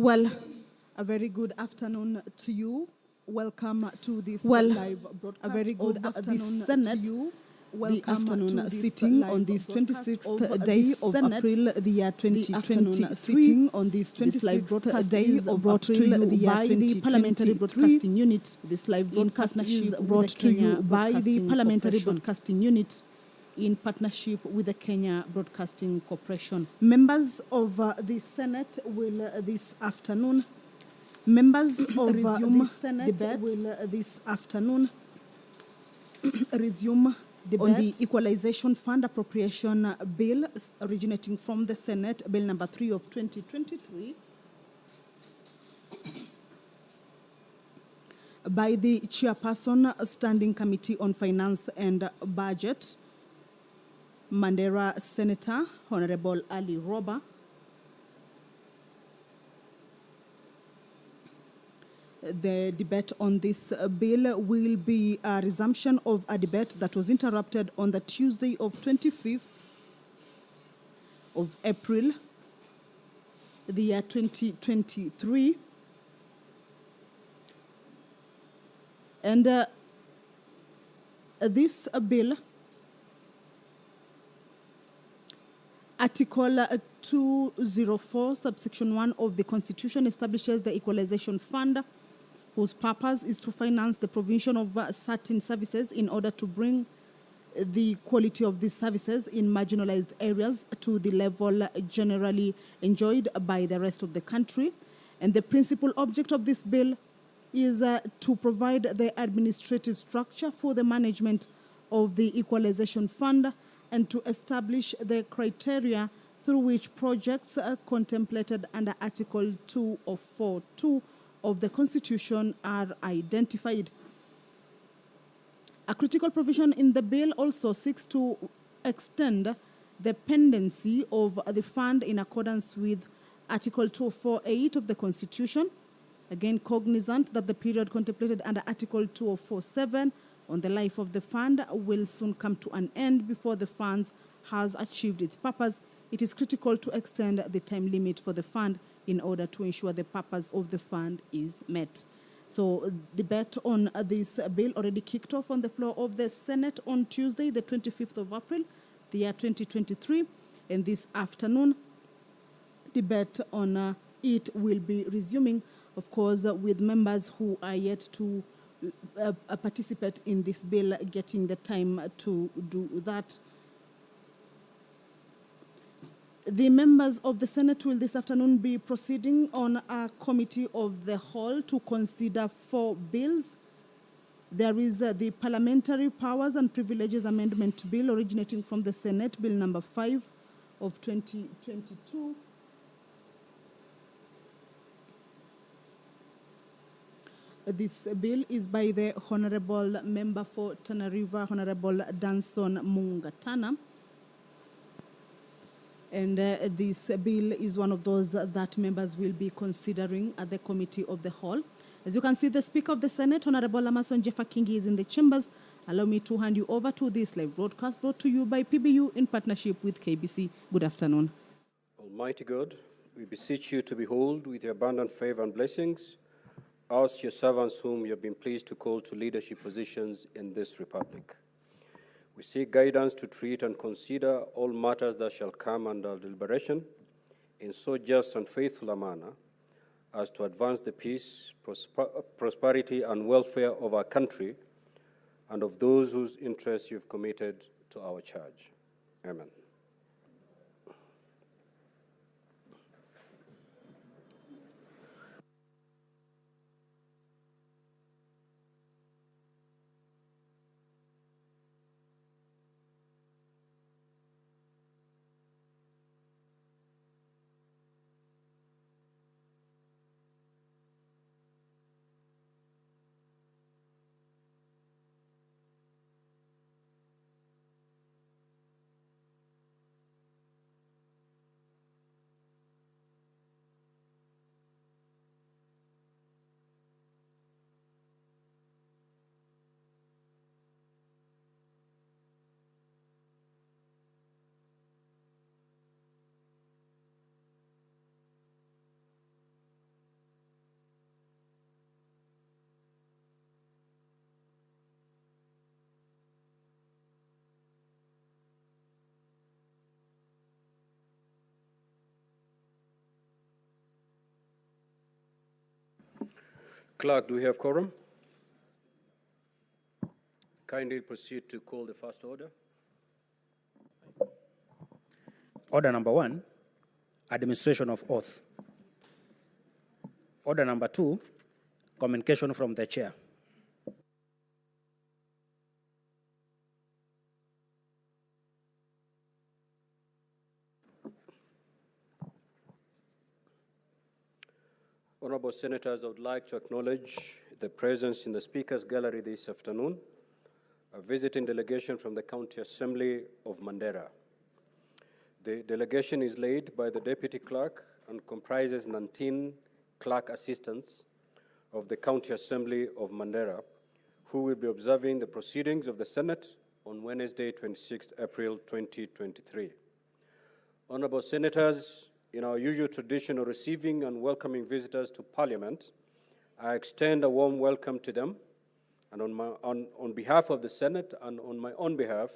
Well, a very good afternoon to you. Welcome to this live broadcast. A very good afternoon to you. Welcome the afternoon to this sitting on this 26th day of April, the year 2023. Sitting on this 26th day of brought to you by the Parliamentary Broadcasting Unit. This live broadcast is brought to you by the Parliamentary Broadcasting Unit in partnership with the Kenya Broadcasting Corporation. Members of the Senate will this afternoon. Members of the Senate will this afternoon resume on the Equalization Fund Appropriation Bill originating from the Senate, Bill number 3 of 2023, by the Chairperson, Standing Committee on Finance and Budget, Mandera Senator, Honorable Ali Roba. The debate on this bill will be a resumption of a debate that was interrupted on the Tuesday of 25th of April, the year 2023. And this bill, Article 204, subsection 1 of the Constitution establishes the Equalization Fund, whose purpose is to finance the provision of certain services in order to bring the quality of these services in marginalized areas to the level generally enjoyed by the rest of the country. And the principal object of this bill is to provide the administrative structure for the management of the Equalization Fund and to establish the criteria through which projects contemplated under Article 204(2) of the Constitution are identified. A critical provision in the bill also seeks to extend the pendency of the fund in accordance with Article 204(8) of the Constitution, again cognizant that the period contemplated under Article 204(7) on the life of the fund will soon come to an end before the fund has achieved its purpose. It is critical to extend the time limit for the fund in order to ensure the purpose of the fund is met. So debate on this bill already kicked off on the floor of the Senate on Tuesday, the 25th of April, the year 2023. And this afternoon, debate on it will be resuming, of course, with members who are yet to participate in this bill getting the time to do that. The members of the Senate will this afternoon be proceeding on a committee of the whole to consider 4 bills. There is the Parliamentary Powers and Privileges Amendment Bill originating from the Senate, Bill number 5 of 2022. This bill is by the Honorable Member for Tana River, Honorable Danson Mungatana. And this bill is one of those that members will be considering at the Committee of the Whole. As you can see, the Speaker of the Senate, Honorable Amason Jeffa-Kingi, is in the chambers. Allow me to hand you over to this live broadcast brought to you by PBU in partnership with KBC. Good afternoon. Almighty God, we beseech you to behold with your abundant favor and blessings us, your servants whom you have been pleased to call to leadership positions in this republic. We seek guidance to treat and consider all matters that shall come under deliberation in so just and faithful a manner as to advance the peace, prosperity, and welfare of our country and of those whose interests you've committed to our charge. Amen. Clerk, do we have quorum? Kindly proceed to call the first order. Order number 1, administration of oath. Order number 2, communication from the chair. Honorable Senators, I would like to acknowledge the presence in the Speaker's Gallery this afternoon, a visiting delegation from the County Assembly of Mandera. The delegation is led by the Deputy Clerk and comprises 19 clerk assistants of the County Assembly of Mandera, who will be observing the proceedings of the Senate on Wednesday, 26 April 2023. Honorable Senators, in our usual tradition of receiving and welcoming visitors to Parliament, I extend a warm welcome to them, and on behalf of the Senate and on my own behalf,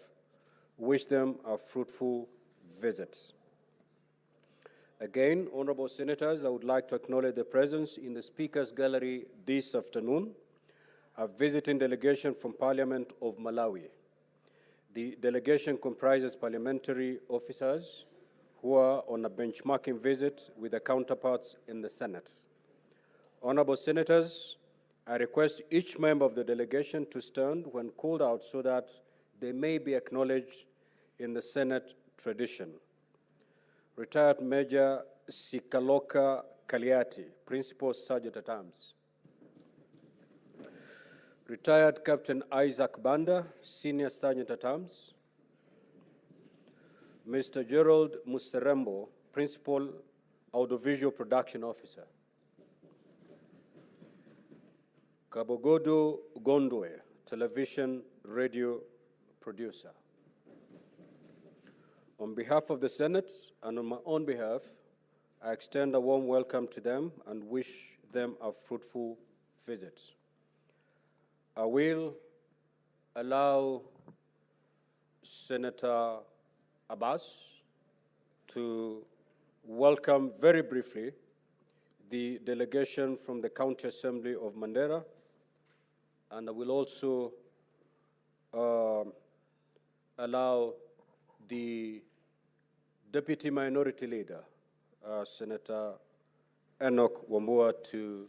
wish them a fruitful visit. Again, Honorable Senators, I would like to acknowledge the presence in the Speaker's Gallery this afternoon, a visiting delegation from Parliament of Malawi. The delegation comprises parliamentary officers who are on a benchmarking visit with their counterparts in the Senate. Honorable Senators, I request each member of the delegation to stand when called out so that they may be acknowledged in the Senate tradition. Retired Major Sikaloka Kaliati, Principal Sergeant at Arms. Retired Captain Isaac Banda, Senior Sergeant at Arms. Mr. Gerald Muserembo, Principal Audiovisual Production Officer. Kabogodo Gondwe, Television Radio Producer. On behalf of the Senate and on my own behalf, I extend a warm welcome to them and wish them a fruitful visit. I will allow Senator Abbas to welcome very briefly the delegation from the County Assembly of Mandera, and I will also allow the Deputy Minority Leader, Senator Enoch Wambua, to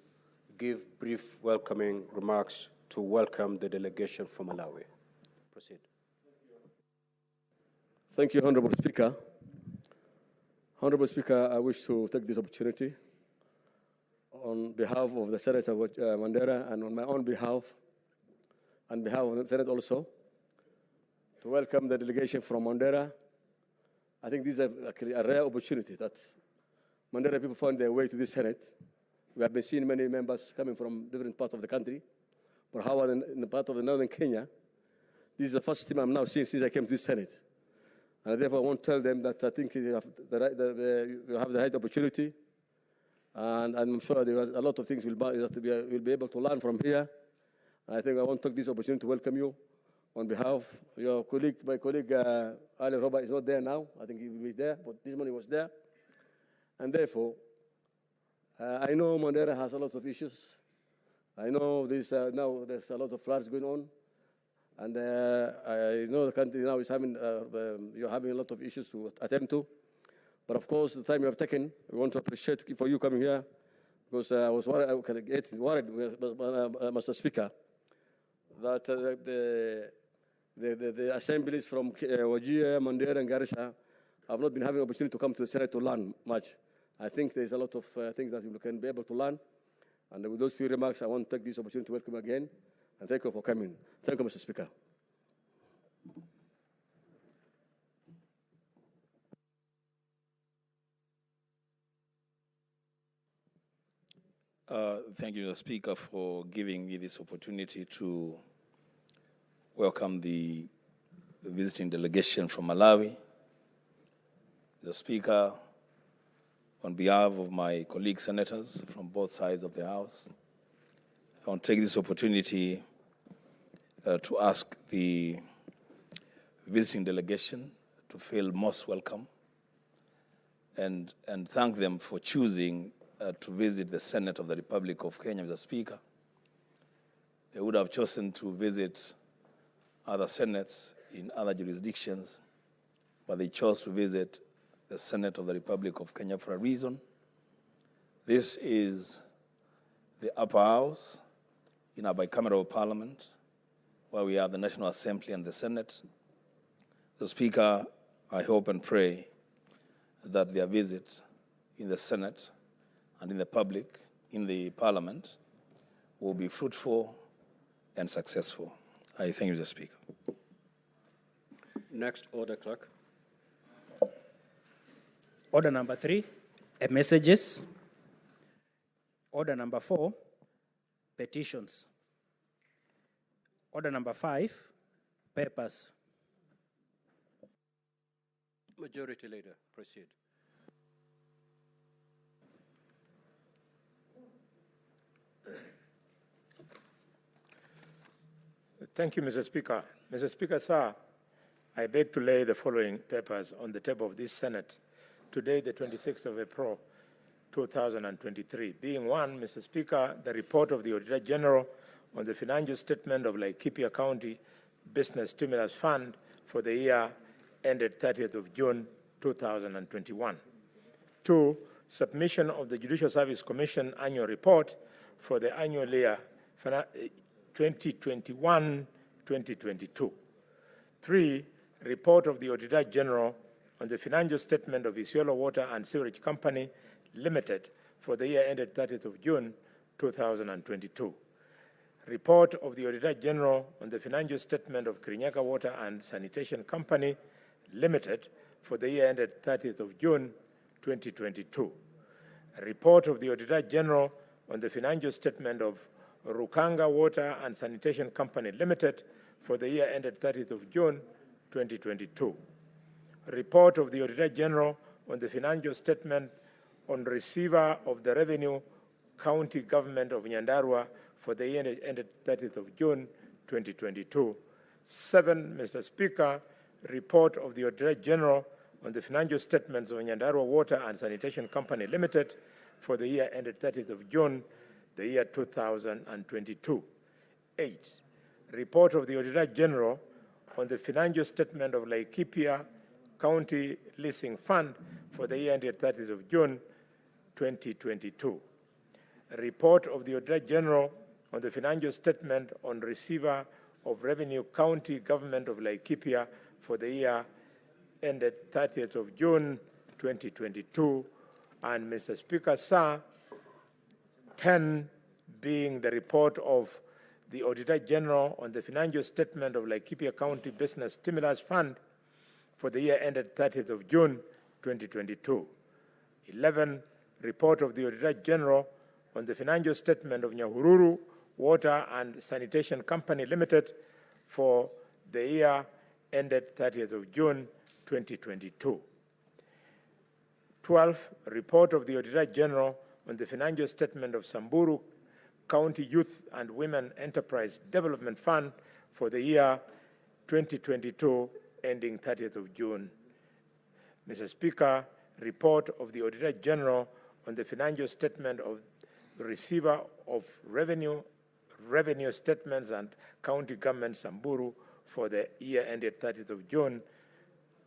give brief welcoming remarks to welcome the delegation from Malawi. Proceed. Thank you, Honorable Speaker. Honorable Speaker, I wish to take this opportunity on behalf of the Senate of Mandera and on my own behalf, and behalf of the Senate also, to welcome the delegation from Mandera. I think this is actually a rare opportunity that Mandera people found their way to the Senate. We have been seeing many members coming from different parts of the country, but however, in the part of the northern Kenya, this is the first time I'm now seeing since I came to the Senate. And therefore, I want to tell them that I think you have the right opportunity, and I'm sure there are a lot of things we'll be able to learn from here. And I think I want to take this opportunity to welcome you on behalf of your colleague. My colleague, Ali Robert, is not there now. I think he will be there, but this morning he was there. And therefore, I know Mandera has a lot of issues. I know now there's a lot of floods going on. And I know the country now is you're having a lot of issues to attend to. But of course, the time you have taken, we want to appreciate for you coming here, because I was worried, Mr. Speaker, that the assemblies from Wajir, Mandera, and Garissa have not been having an opportunity to come to the Senate to learn much. I think there's a lot of things that you can be able to learn. And with those few remarks, I want to take this opportunity to welcome you again. And thank you for coming. Thank you, Mr. Speaker. Thank you, Mr. Speaker, for giving me this opportunity to welcome the visiting delegation from Malawi. Mr. Speaker, on behalf of my colleague senators from both sides of the House, I want to take this opportunity to ask the visiting delegation to feel most welcome and thank them for choosing to visit the Senate of the Republic of Kenya, Mr. Speaker. they would have chosen to visit other senates in other jurisdictions, but they chose to visit the Senate of the Republic of Kenya for a reason. This is the upper house in our bicameral parliament, where we have the National Assembly and the Senate. The Speaker, I hope and pray that their visit in the Senate and in the public, in the Parliament, will be fruitful and successful. I thank you, Mr. Speaker. Next order, Clerk. Order number 3, messages. Order number 4, petitions. Order number 5, papers. Majority Leader, proceed. Thank you, Mr. Speaker. Mr. Speaker, sir, I beg to lay the following papers on the table of this Senate today, the 26th of April, 2023. Being one, Mr. Speaker, the report of the Auditor General on the financial statement of Laikipia County Business Stimulus Fund for the year ended 30th of June, 2021. 2, submission of the Judicial Service Commission annual report for the annual year 2021-2022. 3, report of the Auditor General on the financial statement of Isiolo Water and Sewerage Company Limited for the year ended 30th of June, 2022. Report of the Auditor General on the financial statement of Kirinyaga Water and Sanitation Company Limited for the year ended 30th of June, 2022. Report of the Auditor General on the financial statement of Rukanga Water and Sanitation Company Limited for the year ended 30th of June, 2022. Report of the Auditor General on the financial statement on receiver of the Revenue County Government of Nyandarua for the year ended 30th of June, 2022. 7, Mr. Speaker, report of the Auditor General on the financial statements of Nyandarua Water and Sanitation Company Limited for the year ended 30th of June, the year 2022. 8, report of the Auditor General on the financial statement of Laikipia County Leasing Fund for the year ended 30th of June, 2022. Report of the Auditor General on the financial statement on receiver of Revenue County Government of Laikipia for the year ended 30th of June, 2022. And Mr. Speaker, sir, 10 being the report of the Auditor General on the financial statement of Laikipia County Business Stimulus Fund for the year ended 30th of June, 2022. 11, report of the Auditor General on the financial statement of Nyahururu Water and Sanitation Company Limited for the year ended 30th of June, 2022. 12, report of the Auditor General on the financial statement of Samburu County Youth and Women Enterprise Development Fund for the year 2022 ending 30th of June. Mr. Speaker, report of the Auditor General on the financial statement of the receiver of revenue statements and county government Samburu for the year ended 30th of June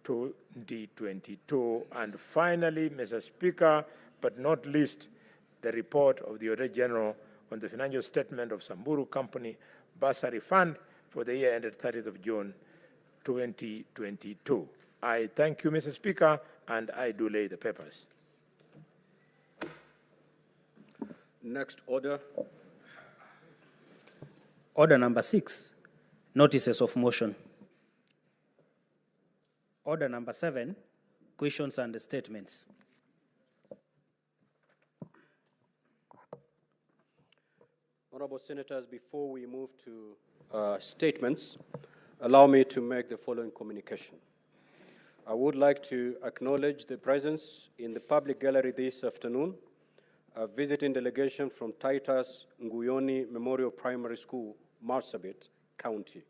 2022. And finally, Mr. Speaker, but not least, the report of the Auditor General on the financial statement of Samburu Company Bursary Fund for the year ended 30th of June 2022. I thank you, Mr. Speaker, and I do lay the papers. Next order. Order number 6, notices of motion. Order number 7, questions and statements. Honorable Senators, before we move to statements, allow me to make the following communication. I would like to acknowledge the presence in the public gallery this afternoon, a visiting delegation from Titus Nguyoni Memorial Primary School, Marsabit County.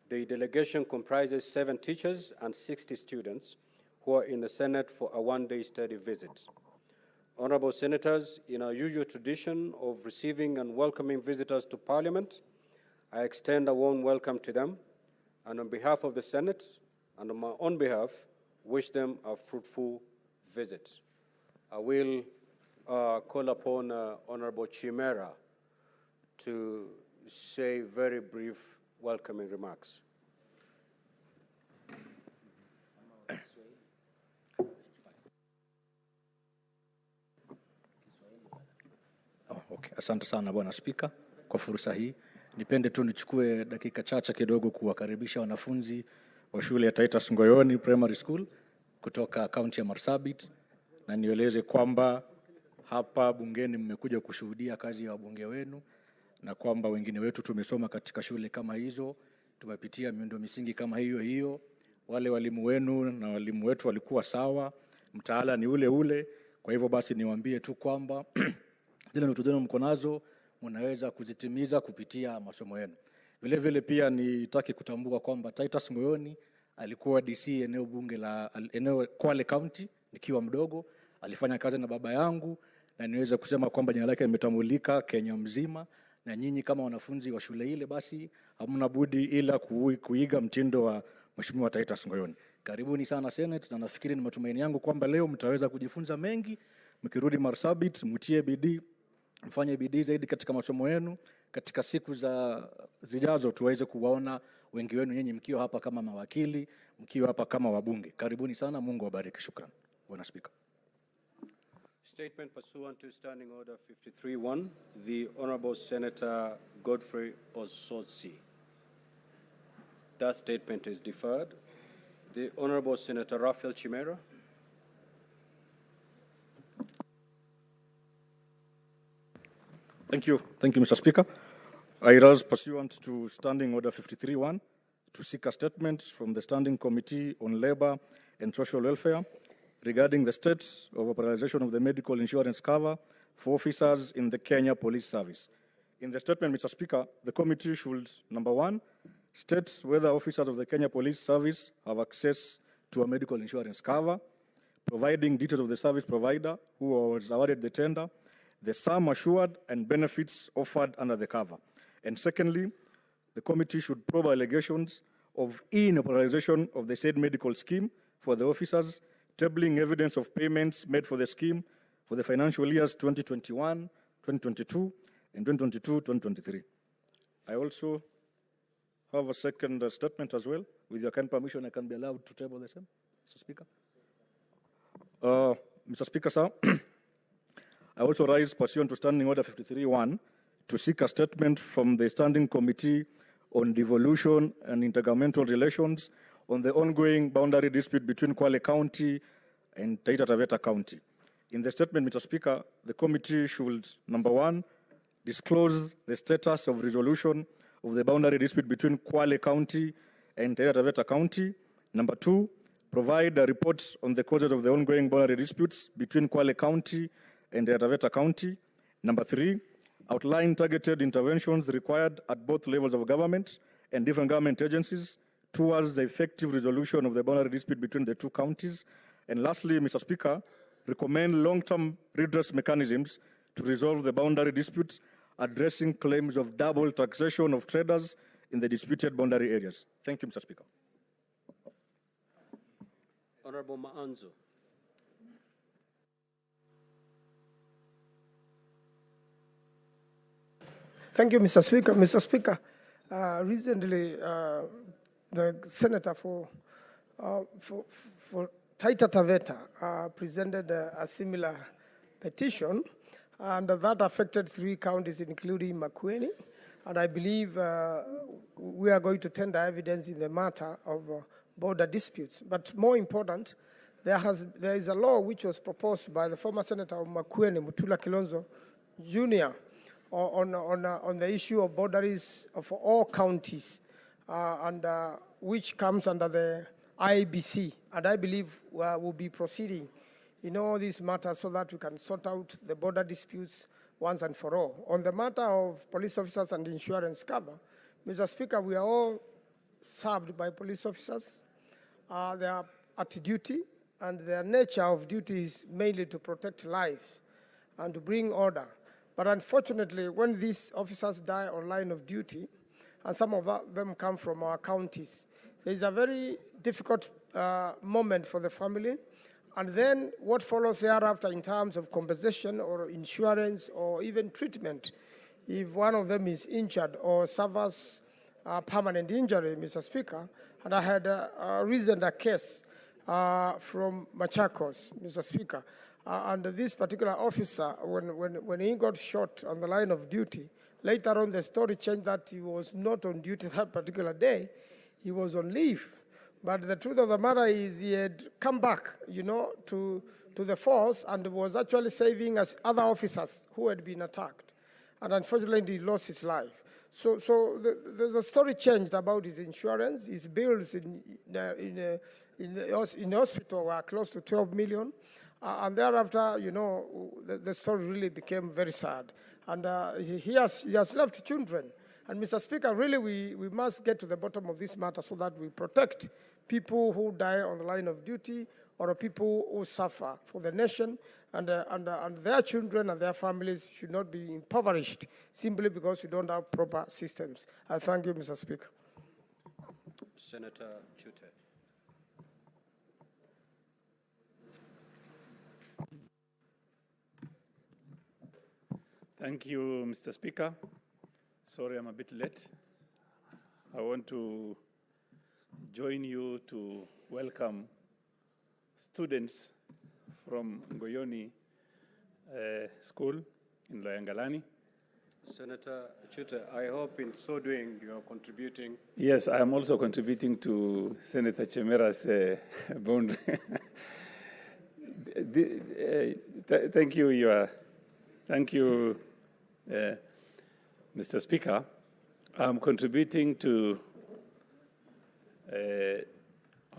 The delegation comprises 7 teachers and 60 students who are in the Senate for a one-day study visit. Honorable Senators, in our usual tradition of receiving and welcoming visitors to Parliament, I extend a warm welcome to them, and on behalf of the Senate and on my own behalf, wish them a fruitful visit. I will call upon Honorable Chimera to say very brief welcoming remarks. Okay. Asante sana Bwana Spika kwa fursa hii. Nipende tu nichukue dakika chache kidogo kuwakaribisha wanafunzi wa shule ya Titus Ngoyoni Primary School kutoka kaunti ya Marsabit, na nieleze kwamba hapa bungeni mmekuja kushuhudia kazi ya wabunge wenu, na kwamba wengine wetu tumesoma katika shule kama hizo, tumepitia miundo misingi kama hiyo. Wale walimu wenu na walimu wetu walikuwa sawa, mtaala ni ule ule. Kwa hivyo basi niwaambie tu kwamba zile ndoto zenu mko nazo mnaweza kuzitimiza kupitia masomo yenu. Vile vile pia nitaki kutambua kwamba Titus Ngoyoni alikuwa DC eneo bunge la eneo Kwale County nikiwa mdogo, alifanya kazi na baba yangu, na niweza kusema kwamba jina lake limetambulika Kenya mzima, na nyinyi kama wanafunzi wa shule ile basi hamna budi ila kuiga mtindo wa Mheshimiwa Titus Ngoyoni. Karibuni sana Senate, na nafikiri ni matumaini yangu kwamba leo mtaweza kujifunza mengi. Mkirudi Marsabit mtie bidii, mfanye bidii zaidi katika masomo yenu. Katika siku zijazo tuweze kuwaona wengi wenu nyinyi mkiwa hapa kama mawakili, mkiwa hapa kama wabunge. Karibuni sana, Mungu awabariki. Shukran. Bwana Spika. Statement pursuant to Standing Order 53-1, the Honorable Senator Godfrey Osotsi. That statement is deferred. The Honorable Senator Raphael Chimera. Thank you, Mr. Speaker. I rise pursuant to Standing Order 53-1 to seek a statement from the Standing Committee on Labor and Social Welfare regarding the status of operationalization of the medical insurance cover for officers in the Kenya Police Service. In the statement, Mr. Speaker, the committee should, number one, state whether officers of the Kenya Police Service have access to a medical insurance cover, providing details of the service provider who was awarded the tender, the sum assured and benefits offered under the cover. And secondly, the committee should probe allegations of inoperalization of the said medical scheme for the officers, tabling evidence of payments made for the scheme for the financial years 2021, 2022, and 2022-2023. I also have a second statement as well. With your kind permission, I can be allowed to table the same, Mr. Speaker. Mr. Speaker, sir, I also rise pursuant to Standing Order 53-1 to seek a statement from the Standing Committee on Devolution and Intergovernmental Relations on the ongoing boundary dispute between Kwale County and Taita Taveta County. In the statement, Mr. Speaker, the committee should, number one, disclose the status of resolution of the boundary dispute between Kwale County and Taita Taveta County. Number two, provide a report on the causes of the ongoing boundary disputes between Kwale County and Taita Taveta County. Number three, outline targeted interventions required at both levels of government and different government agencies towards the effective resolution of the boundary dispute between the two counties. And lastly, Mr. Speaker, recommend long-term redress mechanisms to resolve the boundary disputes, addressing claims of double taxation of traders in the disputed boundary areas. Thank you, Mr. Speaker. Honorable Maanzo. Thank you, Mr. Speaker. Mr. Speaker, recently the senator for Taita Taveta presented a similar petition, and that affected 3 counties, including Makueni. And I believe we are going to tender evidence in the matter of border disputes. But more important, there is a law which was proposed by the former senator of Makueni, Mutula Kilonzo Jr., on the issue of boundaries for all counties, and which comes under the IBC. And I believe we'll be proceeding in all these matters so that we can sort out the border disputes once and for all. On the matter of police officers and insurance cover, Mr. Speaker, we are all served by police officers. They are at duty, and their nature of duty is mainly to protect lives and to bring order. But unfortunately, when these officers die on line of duty, and some of them come from our counties. There is a very difficult moment for the family. And then what follows thereafter in terms of compensation or insurance or even treatment, if one of them is injured or suffers permanent injury, Mr. Speaker. And I had a case from Machakos, Mr. Speaker. And this particular officer, when he got shot on the line of duty, later on the story changed that he was not on duty that particular day, he was on leave. But the truth of the matter is he had come back, to the force and was actually saving us other officers who had been attacked. And unfortunately, he lost his life. So the story changed about his insurance. His bills in the hospital were close to 12 million. And thereafter, the story really became very sad. And he has left children. And Mr. Speaker, really we must get to the bottom of this matter so that we protect people who die on the line of duty or people who suffer for the nation, and their children and their families should not be impoverished simply because we don't have proper systems. I thank you, Mr. Speaker. Senator Chute. Thank you, Mr. Speaker. Sorry, I'm a bit late. I want to join you to welcome students from Ngoyoni School in Loyangalani. Senator Chute, I hope in so doing you are contributing. Yes, I am also contributing to Senator Chemera's boundary. Thank you, Mr. Speaker. I'm contributing to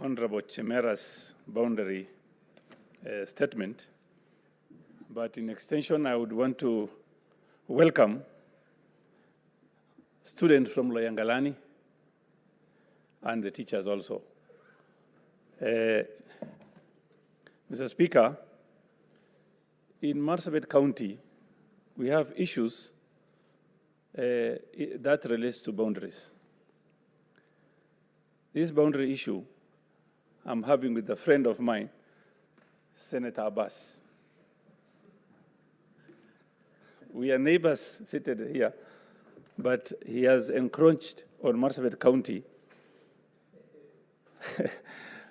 Honorable Chemera's boundary statement, but in extension, I would want to welcome students from Loyangalani and the teachers also. Mr. Speaker, in Marsabit County, we have issues that relates to boundaries. This boundary issue I'm having with a friend of mine, Senator Abbas. We are neighbors seated here, but he has encroached on Marsabit County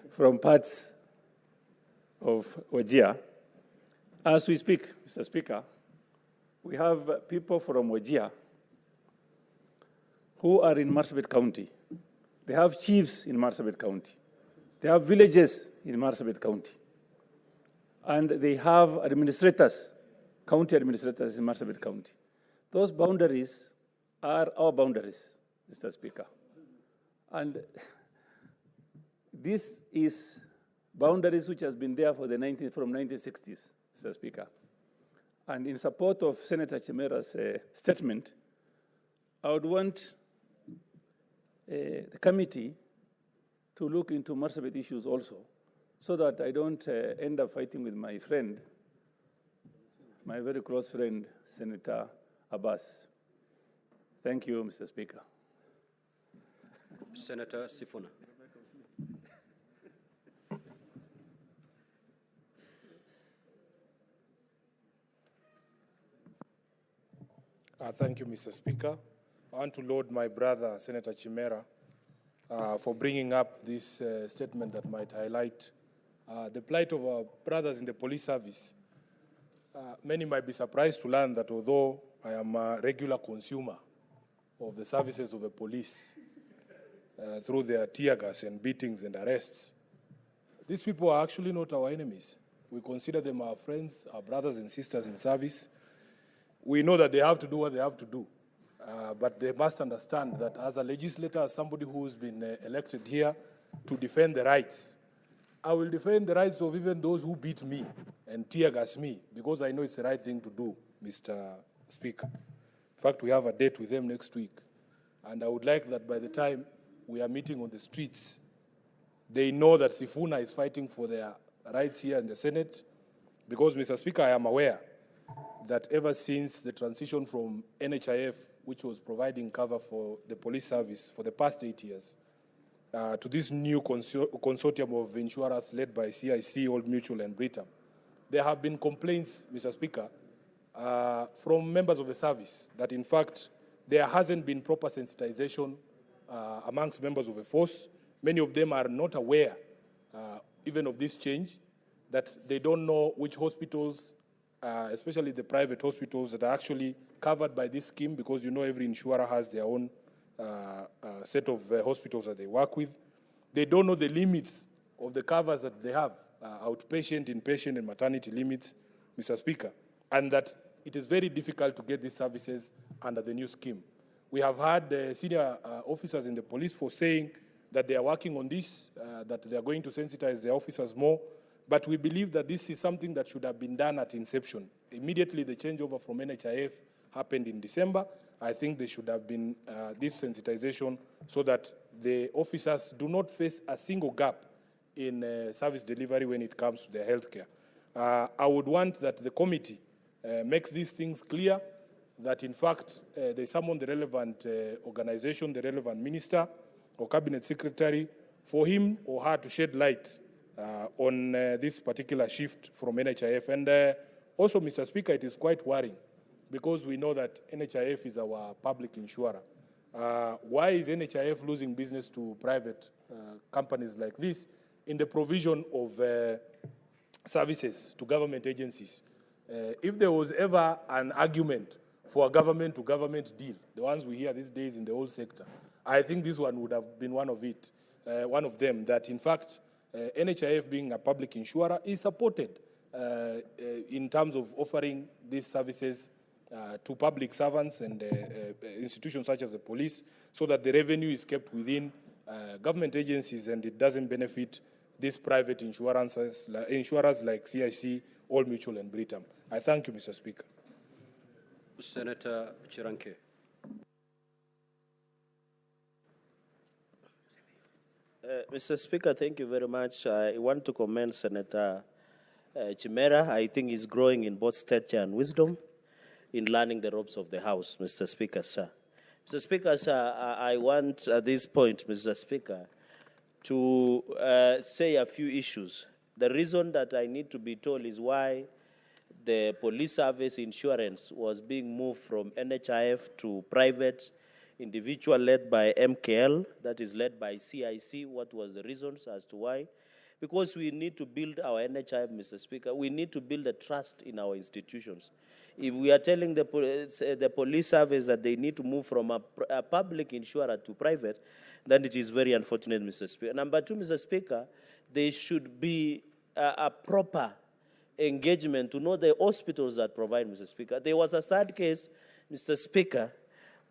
from parts of Wajir. As we speak, Mr. Speaker, we have people from Wajir who are in Marsabit County. They have chiefs in Marsabit County. They have villages in Marsabit County. And they have administrators, county administrators in Marsabit County. Those boundaries are our boundaries, Mr. Speaker. And this is boundaries which has been there for from 1960s, Mr. Speaker. And in support of Senator Chemera's statement, I would want the committee to look into Marsabit issues also, so that I don't end up fighting with my friend, my very close friend, Senator Abbas. Thank you, Mr. Speaker. Senator Sifuna. Thank you, Mr. Speaker. I want to laud my brother, Senator Chimera, for bringing up this statement that might highlight the plight of our brothers in the police service. Many might be surprised to learn that although I am a regular consumer of the services of the police through their tear gas and beatings and arrests, these people are actually not our enemies. We consider them our friends, our brothers and sisters in service. We know that they have to do what they have to do. But they must understand that as a legislator, as somebody who's been elected here to defend the rights, I will defend the rights of even those who beat me and tear gas me, because I know it's the right thing to do, Mr. Speaker. In fact, we have a date with them next week. And I would like that by the time we are meeting on the streets, they know that Sifuna is fighting for their rights here in the Senate, because, Mr. Speaker, I am aware that ever since the transition from NHIF, which was providing cover for the police service for the past 8 years, to this new consortium of insurers led by CIC, Old Mutual, and Britam, there have been complaints, Mr. Speaker, from members of the service that, in fact, there hasn't been proper sensitization amongst members of the force. Many of them are not aware even of this change, that they don't know which hospitals, especially the private hospitals, that are actually covered by this scheme, because you know every insurer has their own set of hospitals that they work with. They don't know the limits of the covers that they have, outpatient, inpatient, and maternity limits, Mr. Speaker, and that it is very difficult to get these services under the new scheme. We have had senior officers in the police force saying that they are working on this, that they are going to sensitize their officers more, but we believe that this is something that should have been done at inception. Immediately the changeover from NHIF happened in December. I think there should have been this sensitization so that the officers do not face a single gap in service delivery when it comes to their health care. I would want that the committee makes these things clear, that in fact they summon the relevant organization, the relevant minister or cabinet secretary, for him or her to shed light on this particular shift from NHIF. And also, Mr. Speaker, it is quite worrying because we know that NHIF is our public insurer. Why is NHIF losing business to private companies like this in the provision of services to government agencies? If there was ever an argument for a government-to-government deal, the ones we hear these days in the whole sector, I think this one would have been one of them, that in fact NHIF, being a public insurer, is supported in terms of offering these services to public servants and institutions such as the police, so that the revenue is kept within government agencies and it doesn't benefit these private insurers like CIC, Old Mutual, and Britam. I thank you, Mr. Speaker. Senator Chiranke. Mr. Speaker, thank you very much. I want to commend Senator Chimera. I think he's growing in both stature and wisdom in learning the ropes of the House, Mr. Speaker, sir. Mr. Speaker, sir, I want at this point, Mr. Speaker, to say a few issues. The reason that I need to be told is why the police service insurance was being moved from NHIF to private individual led by MKL, that is led by CIC. What was the reasons as to why? Because we need to build our NHIF, Mr. Speaker. We need to build a trust in our institutions. If we are telling the police service that they need to move from a public insurer to private, then it is very unfortunate, Mr. Speaker. Number two, Mr. Speaker, there should be a proper engagement to know the hospitals that provide, Mr. Speaker. There was a sad case, Mr. Speaker,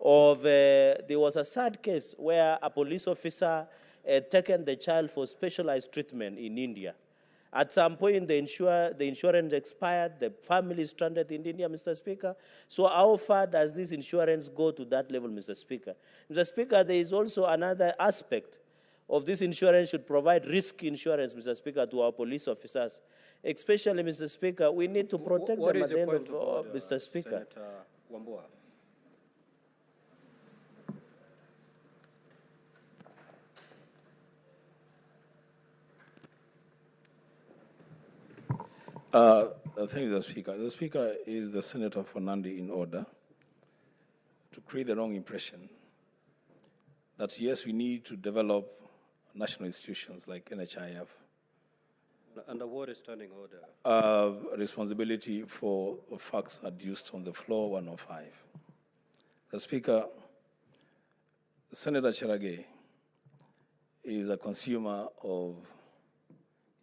there was a sad case where a police officer had taken the child for specialized treatment in India. At some point, the insurance expired, the family is stranded in India, Mr. Speaker. So how far does this insurance go to that level, Mr. Speaker? Mr. Speaker, there is also another aspect of this insurance should provide risk insurance, Mr. Speaker, to our police officers. Especially, Mr. Speaker, we need to protect them at the end of order, Mr. Speaker. Senator Wambua. Thank you, the Speaker. The Speaker is the Senator for Nandi in order to create the wrong impression that, yes, we need to develop national institutions like NHIF. Under what is standing order? Responsibility for facts adduced on the floor 105. The Speaker, Senator Cherage is a consumer of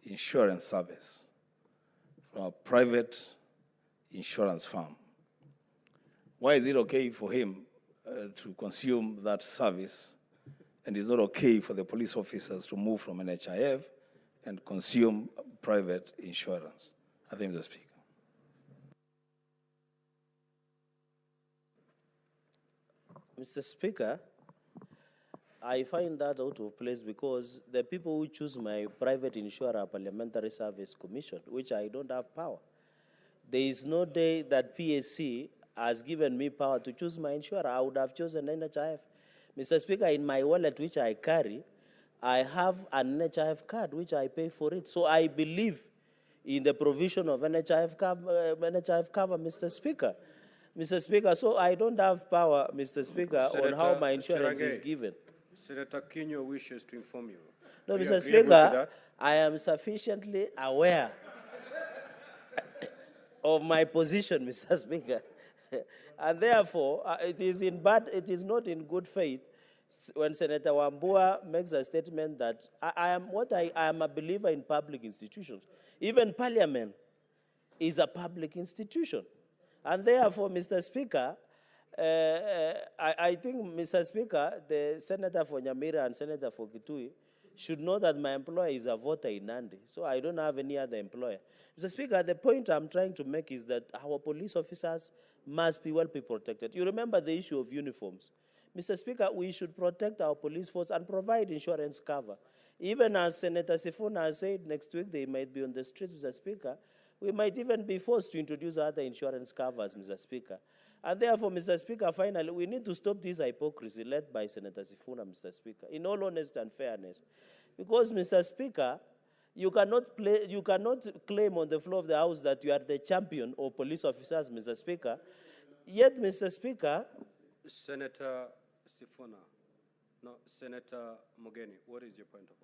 insurance service from a private insurance firm. Why is it okay for him to consume that service, and it's not okay for the police officers to move from NHIF and consume private insurance? I think, Mr. Speaker. Mr. Speaker, I find that out of place because the people who choose my private insurer Parliamentary Service Commission, which I don't have power, There is no day that PSC has given me power to choose my insurer. I would have chosen NHIF. Mr. Speaker, in my wallet, which I carry, I have an NHIF card, which I pay for it. So I believe in the provision of NHIF cover, Mr. Speaker. Mr. Speaker, so I don't have power, Mr. Speaker, on how my insurance is given. Senator Kinyo wishes to inform you. No, Are you Mr. agreeable to Speaker, that? I am sufficiently aware of my position, Mr. Speaker. And therefore, it is not in good faith when Senator Wambua makes a statement that I am a believer in public institutions. Even Parliament is a public institution. And therefore, Mr. Speaker, I think, Mr. Speaker, the Senator for Nyamira and Senator for Kitui should know that my employer is a voter in Nandi, so I don't have any other employer. Mr. Speaker, the point I'm trying to make is that our police officers must be protected. You remember the issue of uniforms. Mr. Speaker, we should protect our police force and provide insurance cover. Even as Senator Sifuna has said, next week they might be on the streets, Mr. Speaker, we might even be forced to introduce other insurance covers, Mr. Speaker. And therefore, Mr. Speaker, finally, we need to stop this hypocrisy led by Senator Sifuna, Mr. Speaker, in all honesty and fairness. Because, Mr. Speaker, you cannot claim on the floor of the House that you are the champion of police officers, Mr. Speaker. Yet, Mr. Speaker... Senator Sifuna. No, Senator Mogeni, what is your point of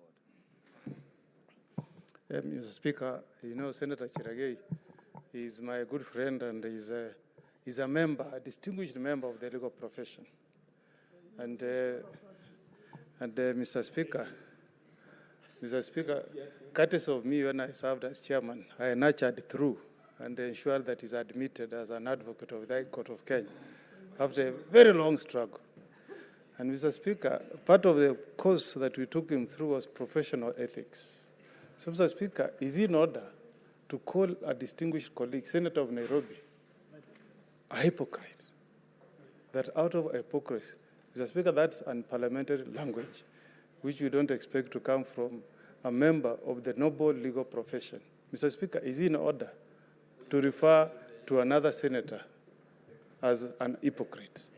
order? Mr. Speaker, you know, Senator Chiragei is my good friend and is a member, a distinguished member of the legal profession. And Mr. Speaker, courtesy of me when I served as chairman, I nurtured through and ensured that he's admitted as an advocate of the High Court of Kenya after a very long struggle. And Mr. Speaker, part of the course that we took him through was professional ethics. So, Mr. Speaker, is it in order to call a distinguished colleague, Senator of Nairobi, a hypocrite? That out of hypocrisy, Mr. Speaker, that's unparliamentary language, which we don't expect to come from a member of the noble legal profession. Mr. Speaker, is it in order to refer to another senator as an hypocrite?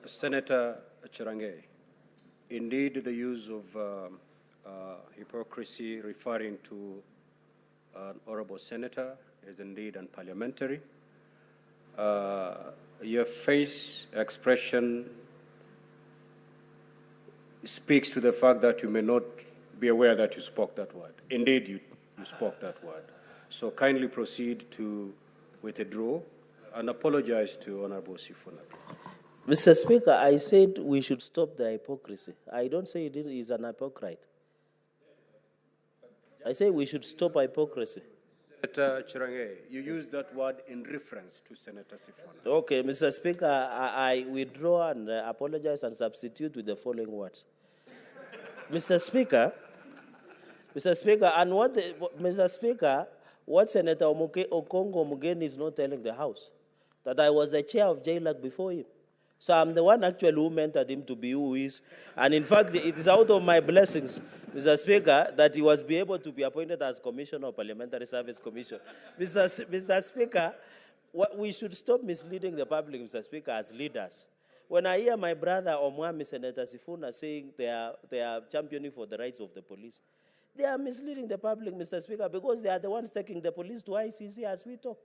Senator Chirange, indeed the use of hypocrisy referring to an honorable senator is indeed unparliamentary. Your face expression speaks to the fact that you may not be aware that you spoke that word. Indeed, you spoke that word. So kindly proceed to withdraw and apologize to Honorable Sifuna. Mr. Speaker, I said we should stop the hypocrisy. I don't say it is an hypocrite. I say we should stop hypocrisy. Senator Chirange, you used that word in reference to Senator Sifuna. Okay, Mr. Speaker, I withdraw and apologize and substitute with the following words. Mr. Speaker, and Mr. Speaker, what Senator Okongo Mugeni is not telling the House, that I was the chair of JLAC before him. So I'm the one actually who mentored him to be who he is. And in fact, it is out of my blessings, Mr. Speaker, that he was able to be appointed as Commissioner of Parliamentary Service Commission. Mr. Speaker, we should stop misleading the public, Mr. Speaker, as leaders. When I hear my brother Omwami, Senator Sifuna, saying they are championing for the rights of the police, they are misleading the public, Mr. Speaker, because they are the ones taking the police to ICC as we talk.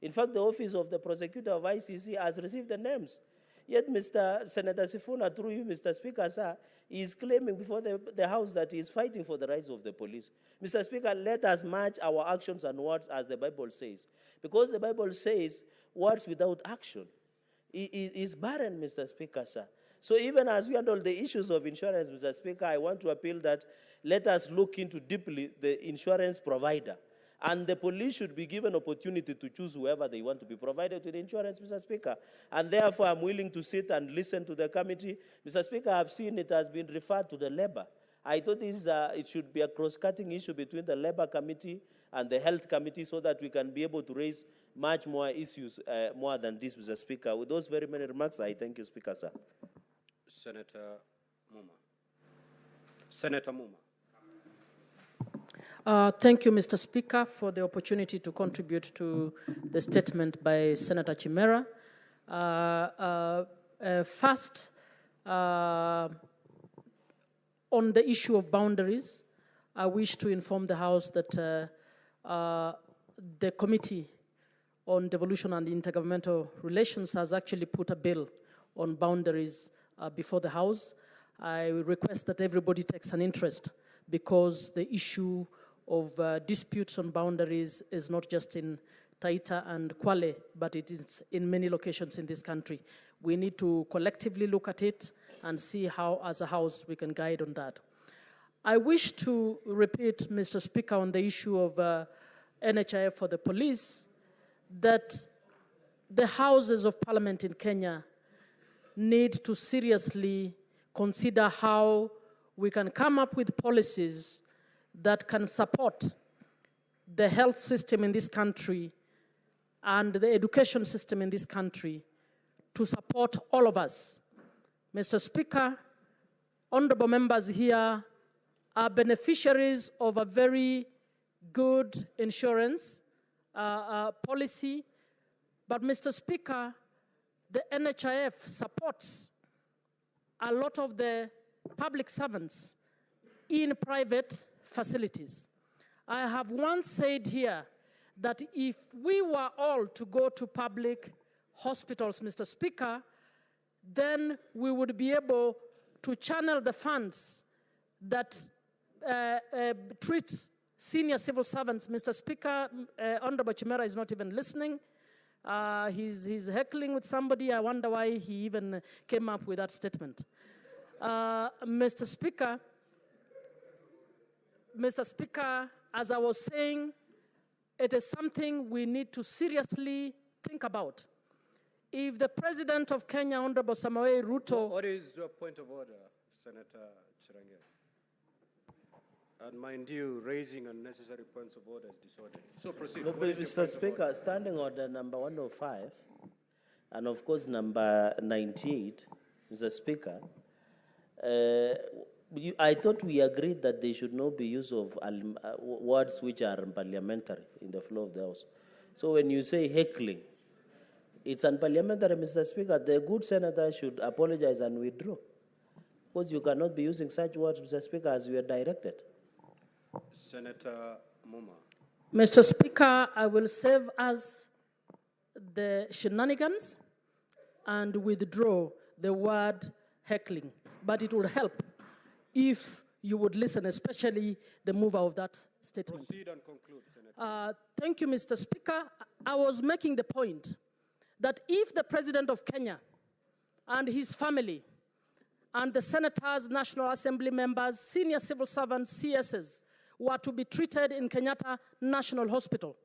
In fact, the office of the prosecutor of ICC has received the names. Yet, Senator Sifuna, through you, Mr. Speaker, sir, is claiming before the House that he is fighting for the rights of the police. Mr. Speaker, let us match our actions and words as the Bible says. Because the Bible says words without action is barren, Mr. Speaker, sir. So even as we handle the issues of insurance, Mr. Speaker, I want to appeal that let us look into deeply the insurance provider. And the police should be given opportunity to choose whoever they want to be provided with insurance, Mr. Speaker. And therefore, I'm willing to sit and listen to the committee. Mr. Speaker, I've seen it has been referred to the Labour. I thought it should be a cross-cutting issue between the Labour Committee and the Health Committee so that we can be able to raise much more issues more than this, Mr. Speaker. With those very many remarks, I thank you, Speaker, sir. Senator Muma. Senator Muma. Thank you, Mr. Speaker, for the opportunity to contribute to the statement by Senator Chimera. First, on the issue of boundaries, I wish to inform the House that the Committee on Devolution and Intergovernmental Relations has actually put a bill on boundaries before the House. I request that everybody takes an interest, because the issue of disputes on boundaries is not just in Taita and Kwale, but it is in many locations in this country. We need to collectively look at it and see how, as a House, we can guide on that. I wish to repeat, Mr. Speaker, on the issue of NHIF for the police, that the Houses of Parliament in Kenya need to seriously consider how we can come up with policies that can support the health system in this country and the education system in this country to support all of us. Mr. Speaker, honorable members here are beneficiaries of a very good insurance policy, but Mr. Speaker, the NHIF supports a lot of the public servants in private facilities. I have once said here that if we were all to go to public hospitals, Mr. Speaker, then we would be able to channel the funds that treat senior civil servants. Mr. Speaker, Honorable Chimera is not even listening. He's heckling with somebody. I wonder why he even came up with that statement. Mr. Speaker, as I was saying, it is something we need to seriously think about. If the President of Kenya, Honorable Samoei Ruto... What is your point of order, Senator Chirange? And mind you, raising unnecessary points of order is disorderly. So proceed. Mr. Speaker, standing order number 105, and of course number 98, Mr. Speaker, I thought we agreed that there should not be use of words which are unparliamentary in the flow of the House. So when you say heckling, it's unparliamentary, Mr. Speaker. The good senator should apologize and withdraw, because you cannot be using such words, Mr. Speaker, as you are directed. Senator Muma. Mr. Speaker, I will save us the shenanigans and withdraw the word heckling. But it will help if you would listen, especially the mover of that statement. Proceed and conclude, Senator. Thank you, Mr. Speaker. I was making the point that if the President of Kenya and his family and the senators, National Assembly members, senior civil servants, CSs, were to be treated in Kenyatta National Hospital,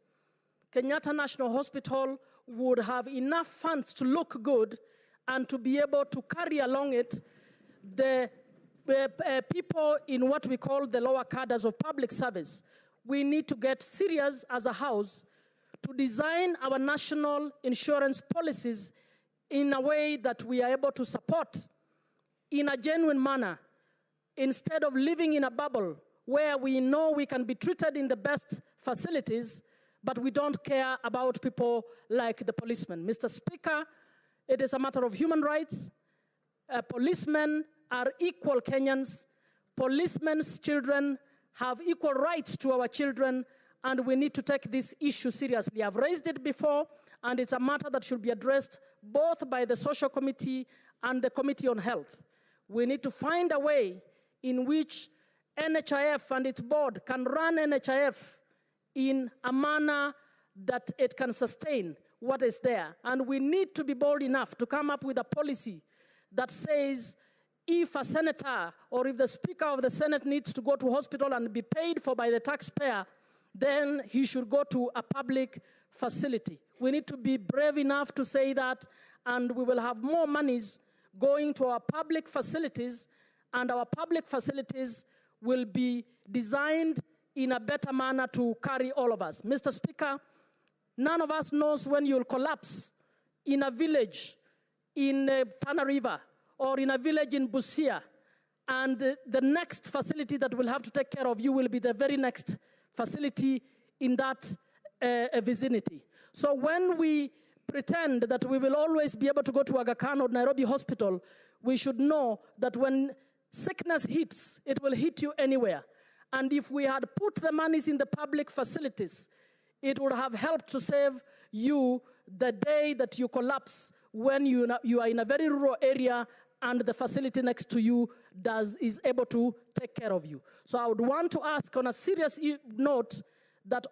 Kenyatta National Hospital would have enough funds to look good and to be able to carry along it the people in what we call the lower cadres of public service. We need to get serious as a House to design our national insurance policies in a way that we are able to support in a genuine manner, instead of living in a bubble where we know we can be treated in the best facilities, but we don't care about people like the policemen. Mr. Speaker, it is a matter of human rights. Policemen are equal Kenyans. Policemen's children have equal rights to our children, and we need to take this issue seriously. I've raised it before, and it's a matter that should be addressed both by the Social Committee and the Committee on Health. We need to find a way in which NHIF and its board can run NHIF in a manner that it can sustain what is there. And we need to be bold enough to come up with a policy that says if a senator or if the Speaker of the Senate needs to go to hospital and be paid for by the taxpayer, then he should go to a public facility. We need to be brave enough to say that, and we will have more monies going to our public facilities, and our public facilities will be designed in a better manner to carry all of us. Mr. Speaker, none of us knows when you'll collapse in a village in Tana River or in a village in Busia, and the next facility that will have to take care of you will be the very next facility in that vicinity. So when we pretend that we will always be able to go to Aga Khan or Nairobi Hospital, we should know that when sickness hits, it will hit you anywhere. And if we had put the monies in the public facilities, it would have helped to save you the day that you collapse when you are in a very rural area and the facility next to you is able to take care of you. So I would want to ask on a serious note that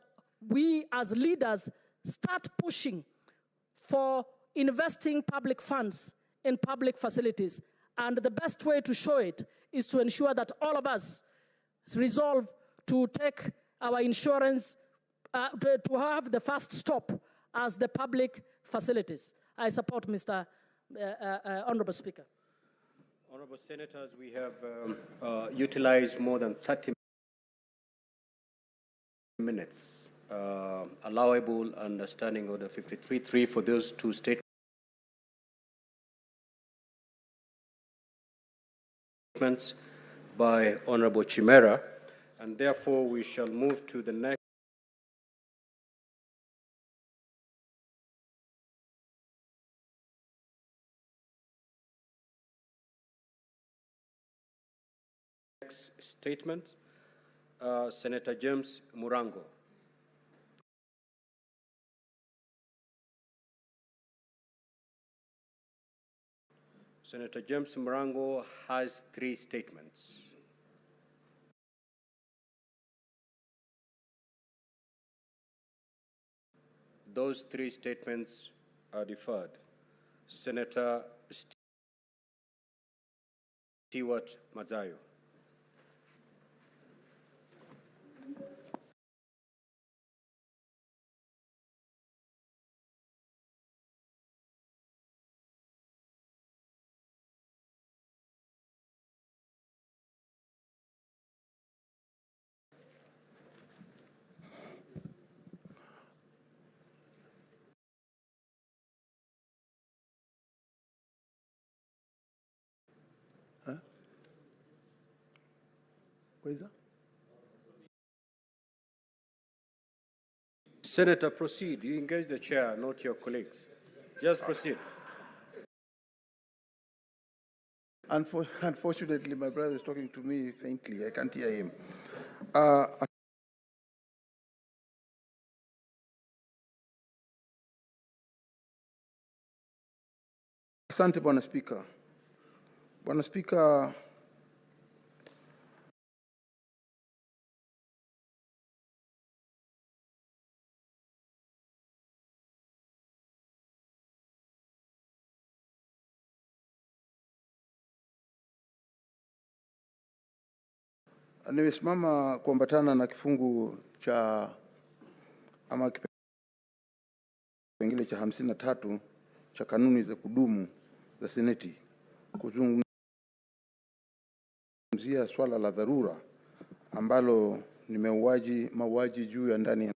we as leaders start pushing for investing public funds in public facilities. And the best way to show it is to ensure that all of us resolve to take our insurance, to have the first stop as the public facilities. I support Mr. Honorable Speaker. Honorable Senators, we have utilized more than 30 minutes. Allowable understanding order 53.3 for those two statements by Honorable Chimera, and therefore we shall move to the next statement. Senator James Murango. Senator James Murango has 3 statements. Those 3 statements are deferred. Senator Stewart Mazayo. Senator, proceed. You engage the chair, not your colleagues. Just proceed. Unfortunately, my brother is talking to me faintly. I can't hear him. Asante, Bwana Spika. Bwana Spika, nimesimama kuambatana na kifungu cha ama kipengele cha 53 cha kanuni za kudumu za Seneti kuzungumzia swala la dharura ambalo ni mauaji juu ya ndani ya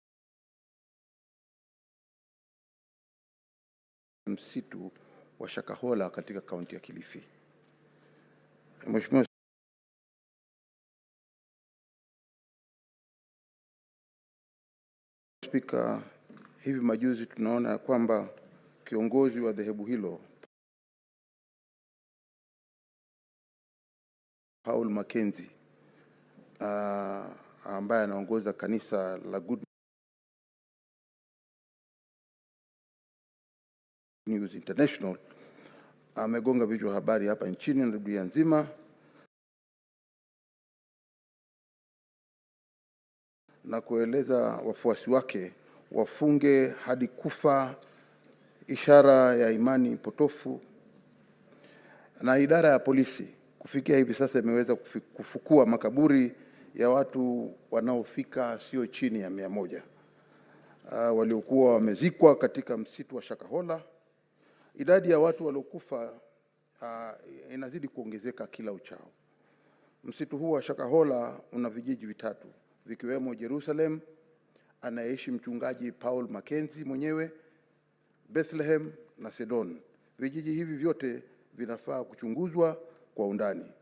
msitu wa Shakahola katika kaunti ya Kilifi. Mheshimiwa Spika, hivi majuzi tunaona kwamba kiongozi wa dhehebu hilo Paul Mackenzie ambaye anaongoza kanisa la Good News International amegonga vichwa habari hapa nchini na dunia nzima na kueleza wafuasi wake wafunge hadi kufa, ishara ya imani potofu. Na idara ya polisi kufikia hivi sasa imeweza kufukua makaburi ya watu wanaofika sio chini ya 100 waliokuwa wamezikwa katika msitu wa Shakahola. Idadi ya watu waliokufa inazidi kuongezeka kila uchao. Msitu huu wa Shakahola una vijiji vitatu vikiwemo Jerusalem anaishi mchungaji Paul Mackenzie mwenyewe, Bethlehem na Sedon. Vijiji hivi vyote vinafaa kuchunguzwa kwa undani.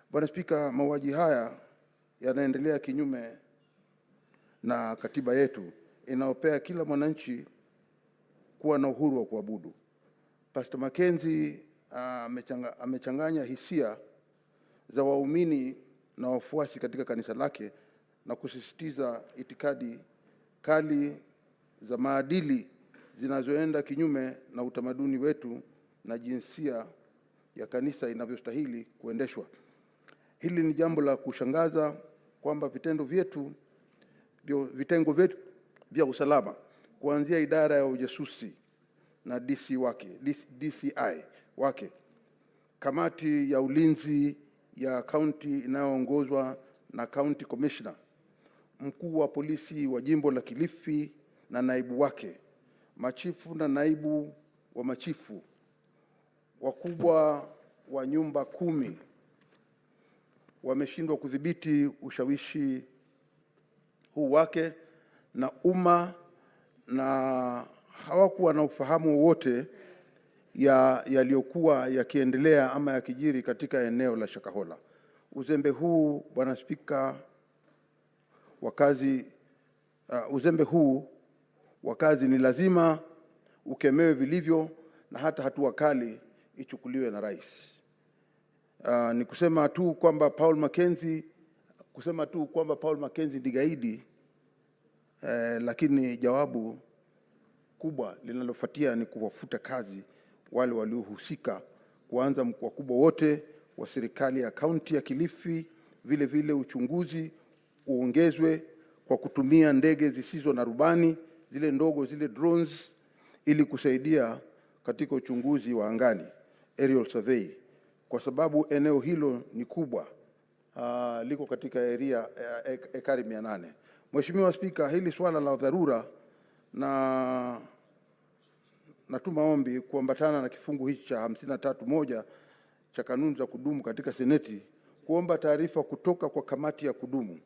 Bwana Spika, mauaji haya yanaendelea kinyume na katiba yetu inayopea kila mwananchi kuwa na uhuru wa kuabudu. Pastor Mackenzie amechanganya hisia za waumini na wafuasi katika kanisa lake na kusisitiza itikadi kali za maadili zinazoenda kinyume na utamaduni wetu na jinsia ya kanisa inavyostahili kuendeshwa. Hili ni jambo la kushangaza kwamba vitengo vyetu vya usalama kuanzia idara ya ujasusi na DCI wake, kamati ya ulinzi ya kaunti inayoongozwa na county commissioner, mkuu wa polisi wa jimbo la Kilifi na naibu wake, machifu na naibu wa machifu, wakubwa wa nyumba 10 wameshindwa kudhibiti ushawishi huu wake na umma, na hawakuwa na ufahamu wowote yaliyokuwa yakiendelea ama yakijiri katika eneo la Shakahola. Uzembe huu, Bwana Spika, wa kazi ni lazima ukemewe vilivyo na hata hatua kali ichukuliwe na rais. Ni kusema tu kwamba Paul Mackenzie ni gaidi, lakini jawabu kubwa linalofuatia ni kuwafuta kazi wale waliohusika, kuanza wakubwa wote wa serikali ya kaunti ya Kilifi. Vile vile uchunguzi uongezwe kwa kutumia ndege zisizo na rubani, zile ndogo, zile drones, ili kusaidia katika uchunguzi wa angani, aerial survey, kwa sababu eneo hilo ni kubwa, liko katika area ekari 800. Mheshimiwa Spika, hili swala la dharura na natuma ombi kuambatana na kifungu hichi cha 53(1) cha kanuni za kudumu katika Seneti, kuomba taarifa kutoka kwa kamati ya kudumu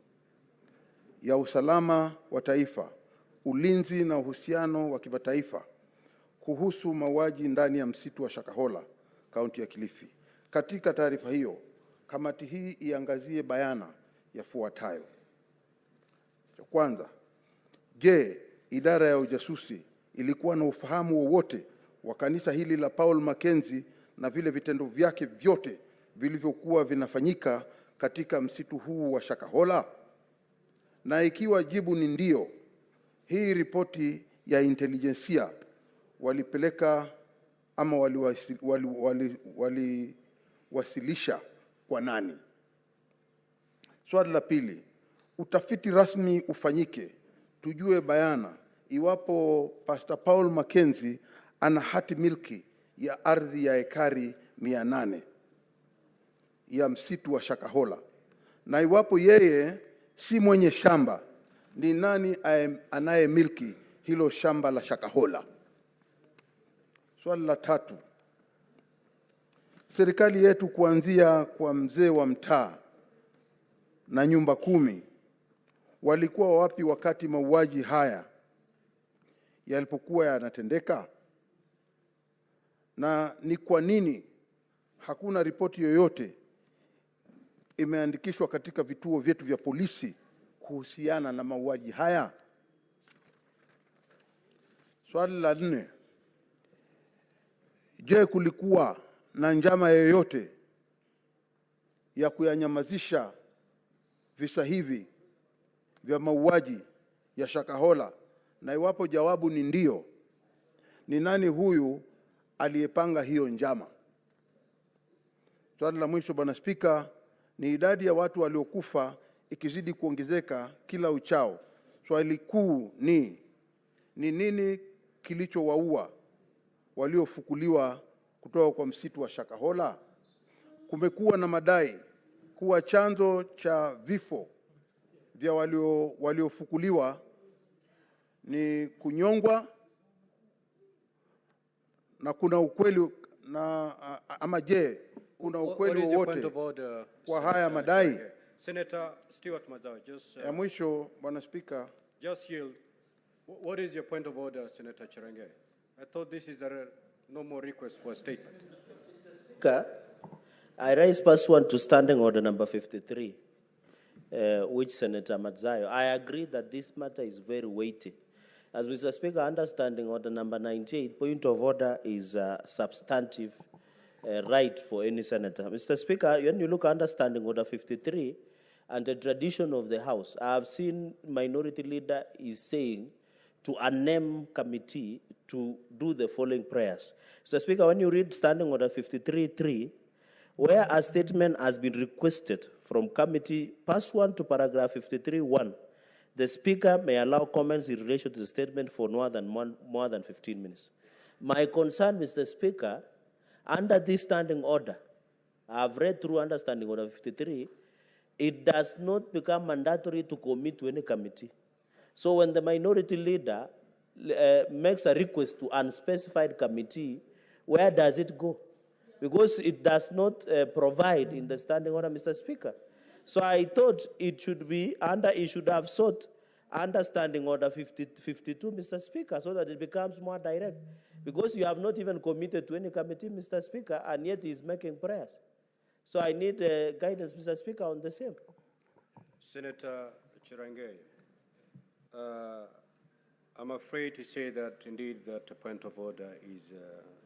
ya usalama wa taifa, ulinzi na uhusiano wa kimataifa kuhusu mauaji ndani ya msitu wa Shakahola, kaunti ya Kilifi. Katika taarifa hiyo, kamati hii iangazie bayana yafuatayo. Kwanza, je, idara ya ujasusi ilikuwa na ufahamu wowote wa kanisa hili la Paul Mackenzie na vile vitendo vyake vyote vilivyokuwa vinafanyika katika msitu huu wa Shakahola? Na ikiwa jibu ni ndio, hii ripoti ya intelijensia walipeleka ama waliwasilisha kwa nani? Swali la pili, utafiti rasmi ufanyike tujue bayana iwapo Pastor Paul Mackenzie ana hati milki ya ardhi ya ekari 800 ya msitu wa Shakahola, na iwapo yeye si mwenye shamba, ni nani anaye milki hilo shamba la Shakahola? Swali la tatu, serikali yetu kuanzia kwa mzee wa mtaa na nyumba 10 walikuwa wapi wakati mauaji haya yalipokuwa yanatendeka? Na ni kwa nini hakuna ripoti yoyote imeandikishwa katika vituo vyetu vya polisi kuhusiana na mauaji haya? Swali la 4, je, kulikuwa na njama yoyote ya kuyanyamazisha visa hivi vya mauaji ya Shakahola? Na iwapo jawabu ni ndio, ni nani huyu aliyepanga hiyo njama? Swali la mwisho, Bwana Spika, ni idadi ya watu waliokufa ikizidi kuongezeka kila uchao. Swali kuu ni nini kilichowaua waliofukuliwa kutoka kwa msitu wa Shakahola? Kumekuwa na madai kuwa chanzo cha vifo vya waliofukuliwa ni kunyongwa, na kuna ukweli na ama je, kuna ukweli wowote kwa haya madai? Senator Stewart Mazao, just ya mwisho, Bwana Spika, just yield. What is your point of order, Senator Cherenge? I thought this is no more request for a statement. Speaker, I raise pursuant to Standing Order number 53. which Senator Madzayo, I agree that this matter is very weighty. As Mr. Speaker, understanding order number 98, point of order is a substantive right for any senator. Mr. Speaker, when you look at understanding order 53 and the tradition of the House, I have seen minority leader is saying to unnamed committee to do the following prayers. Mr. Speaker, when you read standing order 53.3, where a statement has been requested from committee pursuant to paragraph 53.1, the Speaker may allow comments in relation to the statement for more than 15 minutes. My concern, Mr. Speaker, under this standing order, I've read through understanding order 53, it does not become mandatory to commit to any committee. So when the minority leader makes a request to unspecified committee, where does it go? Because it does not provide in the standing order, Mr. Speaker. So I thought it should be it should have sought understanding order 52, Mr. Speaker, so that it becomes more direct. Because you have not even committed to any committee, Mr. Speaker, and yet he's making prayers. So I need guidance, Mr. Speaker, on the same. Senator Chirangei, I'm afraid to say that indeed that point of order is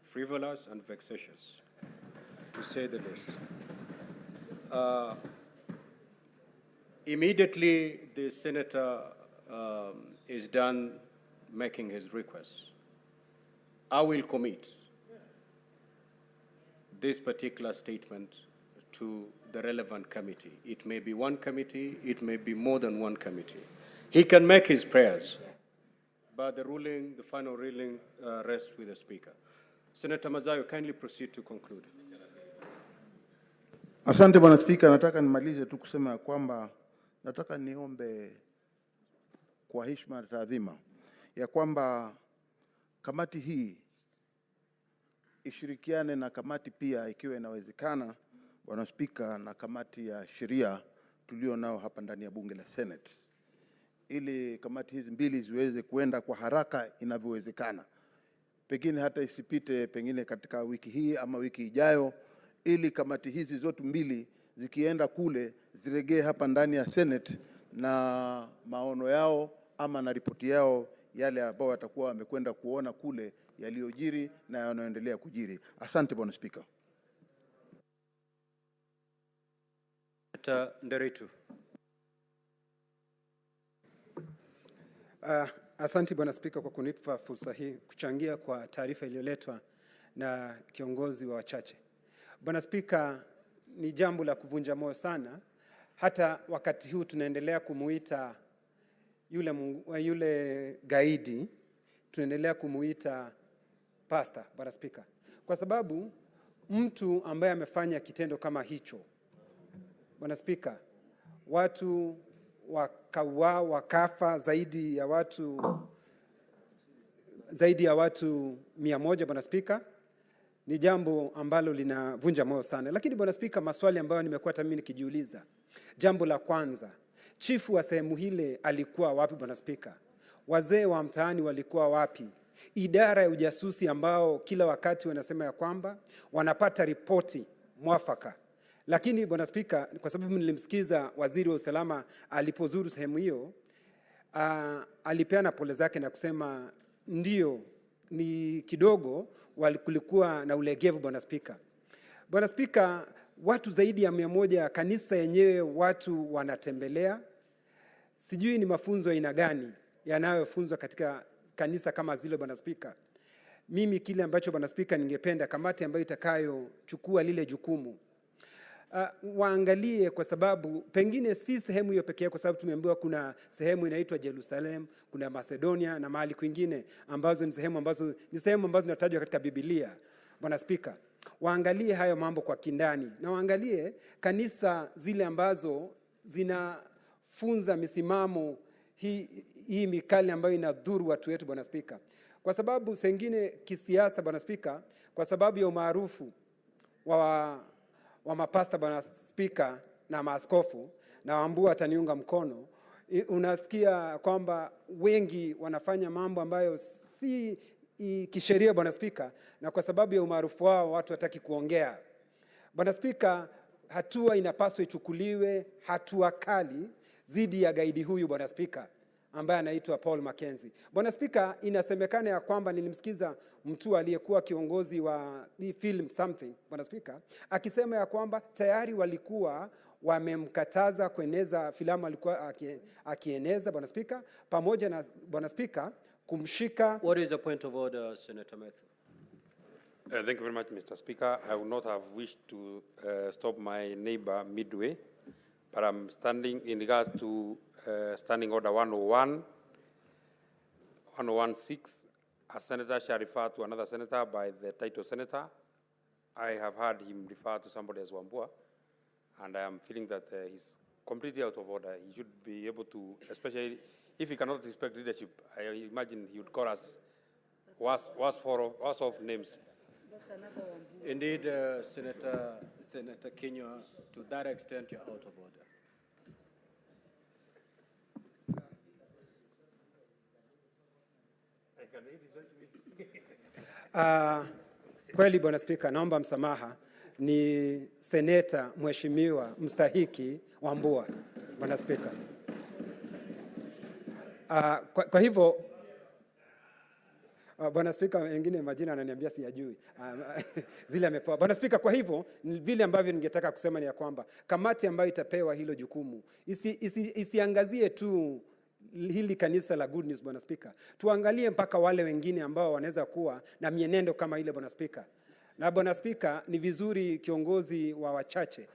frivolous and vexatious, to say the least. Immediately the senator is done making his request, I will commit this particular statement to the relevant committee. It may be one committee, it may be more than one committee. He can make his prayers, but the final ruling rests with the Speaker. Senator Madzayo, kindly proceed to conclude. Asante Bwana Spika, nataka nimalize tu kusema kwamba nataka niombe kwa heshima na taadhima ya kwamba kamati hii ishirikiane na kamati pia ikiwa inawezekana, Bwana Spika, na kamati ya sheria tulio nao hapa ndani ya bunge la Senate, ili kamati hizi mbili ziweze kuenda kwa haraka inavyowezekana. Pengine hata isipite pengine katika wiki hii ama wiki ijayo, ili kamati hizi zote mbili zikienda kule ziregee hapa ndani ya Senate na maono yao ama na ripoti yao yale ambao watakuwa wamekwenda kuona kule yaliyojiri na yanayoendelea kujiri. Asante Bwana Spika. Nderitu. Asante Bwana Spika kwa kunipa fursa hii kuchangia kwa taarifa iliyoletwa na kiongozi wa wachache. Bwana Spika, ni jambo la kuvunja moyo sana, hata wakati huu tunaendelea kumuita yule gaidi, tunaendelea kumuita pasta, Bwana Spika, kwa sababu mtu ambaye amefanya kitendo kama hicho, Bwana Spika, watu wakafa zaidi ya watu 100, Bwana Spika, ni jambo ambalo linavunja moyo sana. Lakini Bwana Spika, maswali ambayo nimekuwa hata mimi nikijiuliza. Jambo la kwanza, chifu wa sehemu hile alikuwa wapi, Bwana Spika? Wazee wa mtaani walikuwa wapi? Idara ya ujasusi ambao kila wakati wanasema ya kwamba wanapata ripoti mwafaka. Lakini Bwana Spika, kwa sababu nilimsikiza waziri wa usalama alipozuru sehemu hiyo, alipeana pole zake na kusema ndio ni kidogo kulikuwa na ulegevu, Bwana Spika. Bwana Spika, watu zaidi ya 100, kanisa yenyewe watu wanatembelea. Sijui ni mafunzo aina gani yanayofunzwa katika kanisa kama zile, Bwana Spika. Mimi kile ambacho Bwana Spika ningependa kamati ambayo itakayochukua lile jukumu waangalie, kwa sababu pengine si sehemu hiyo pekee, kwa sababu tumeambiwa kuna sehemu inaitwa Jerusalem, kuna Macedonia na mahali kwingine ambazo ni sehemu ambazo zinatajwa katika Biblia. Bwana Spika, waangalie hayo mambo kwa kindani na waangalie kanisa zile ambazo zinafunza misimamo hii mikali ambayo inadhuru watu wetu, Bwana Spika. Kwa sababu sengine kisiasa, Bwana Spika, kwa sababu ya umaarufu wa mapasta, Bwana Spika, na maaskofu, na waambua ataniunga mkono, unasikia kwamba wengi wanafanya mambo ambayo si kisheria, Bwana Spika, na kwa sababu ya umaarufu wao watu hataki kuongea. Bwana Spika, hatua inapaswa ichukuliwe, hatua kali dhidi ya gaidi huyu Bwana Spika, ambaye anaitwa Paul Mackenzie. Bwana Spika, inasemekana ya kwamba nilimsikiza mtu aliyekuwa kiongozi wa the film something, Bwana Spika, akisema ya kwamba tayari walikuwa wamemkataza kueneza filamu alikuwa akieneza, Bwana Spika, pamoja na Bwana Spika kumshika. What is the point of order, Senator Matthew? Thank you very much, Mr. Speaker. I would not have wished to stop my neighbor midway, but I'm standing in regards to Standing Order 101, 101.6. A senator shall refer to another senator by the title senator. I have heard him refer to somebody as Wambua, and I am feeling that he's completely out of order. He should be able to, especially if he cannot respect leadership, I imagine he would call us worse of names. Indeed, Senator Kenya, to that extent, you're out of order. Kweli Bwana Spika, naomba msamaha, ni seneta mheshimiwa mstahiki Wambua, Bwana Spika. Kwa hivyo Bwana Spika, wengine majina ananiambia siyajui. Zile amepewa. Bwana Spika, kwa hivyo vile ambavyo ningetaka kusema ni ya kwamba kamati ambayo itapewa hilo jukumu isiangazie tu hili kanisa la Good News, Bwana Spika. Tuangalie mpaka wale wengine ambao wanaweza kuwa na mienendo kama ile, Bwana Spika. Na Bwana Spika, ni vizuri kiongozi wa wachache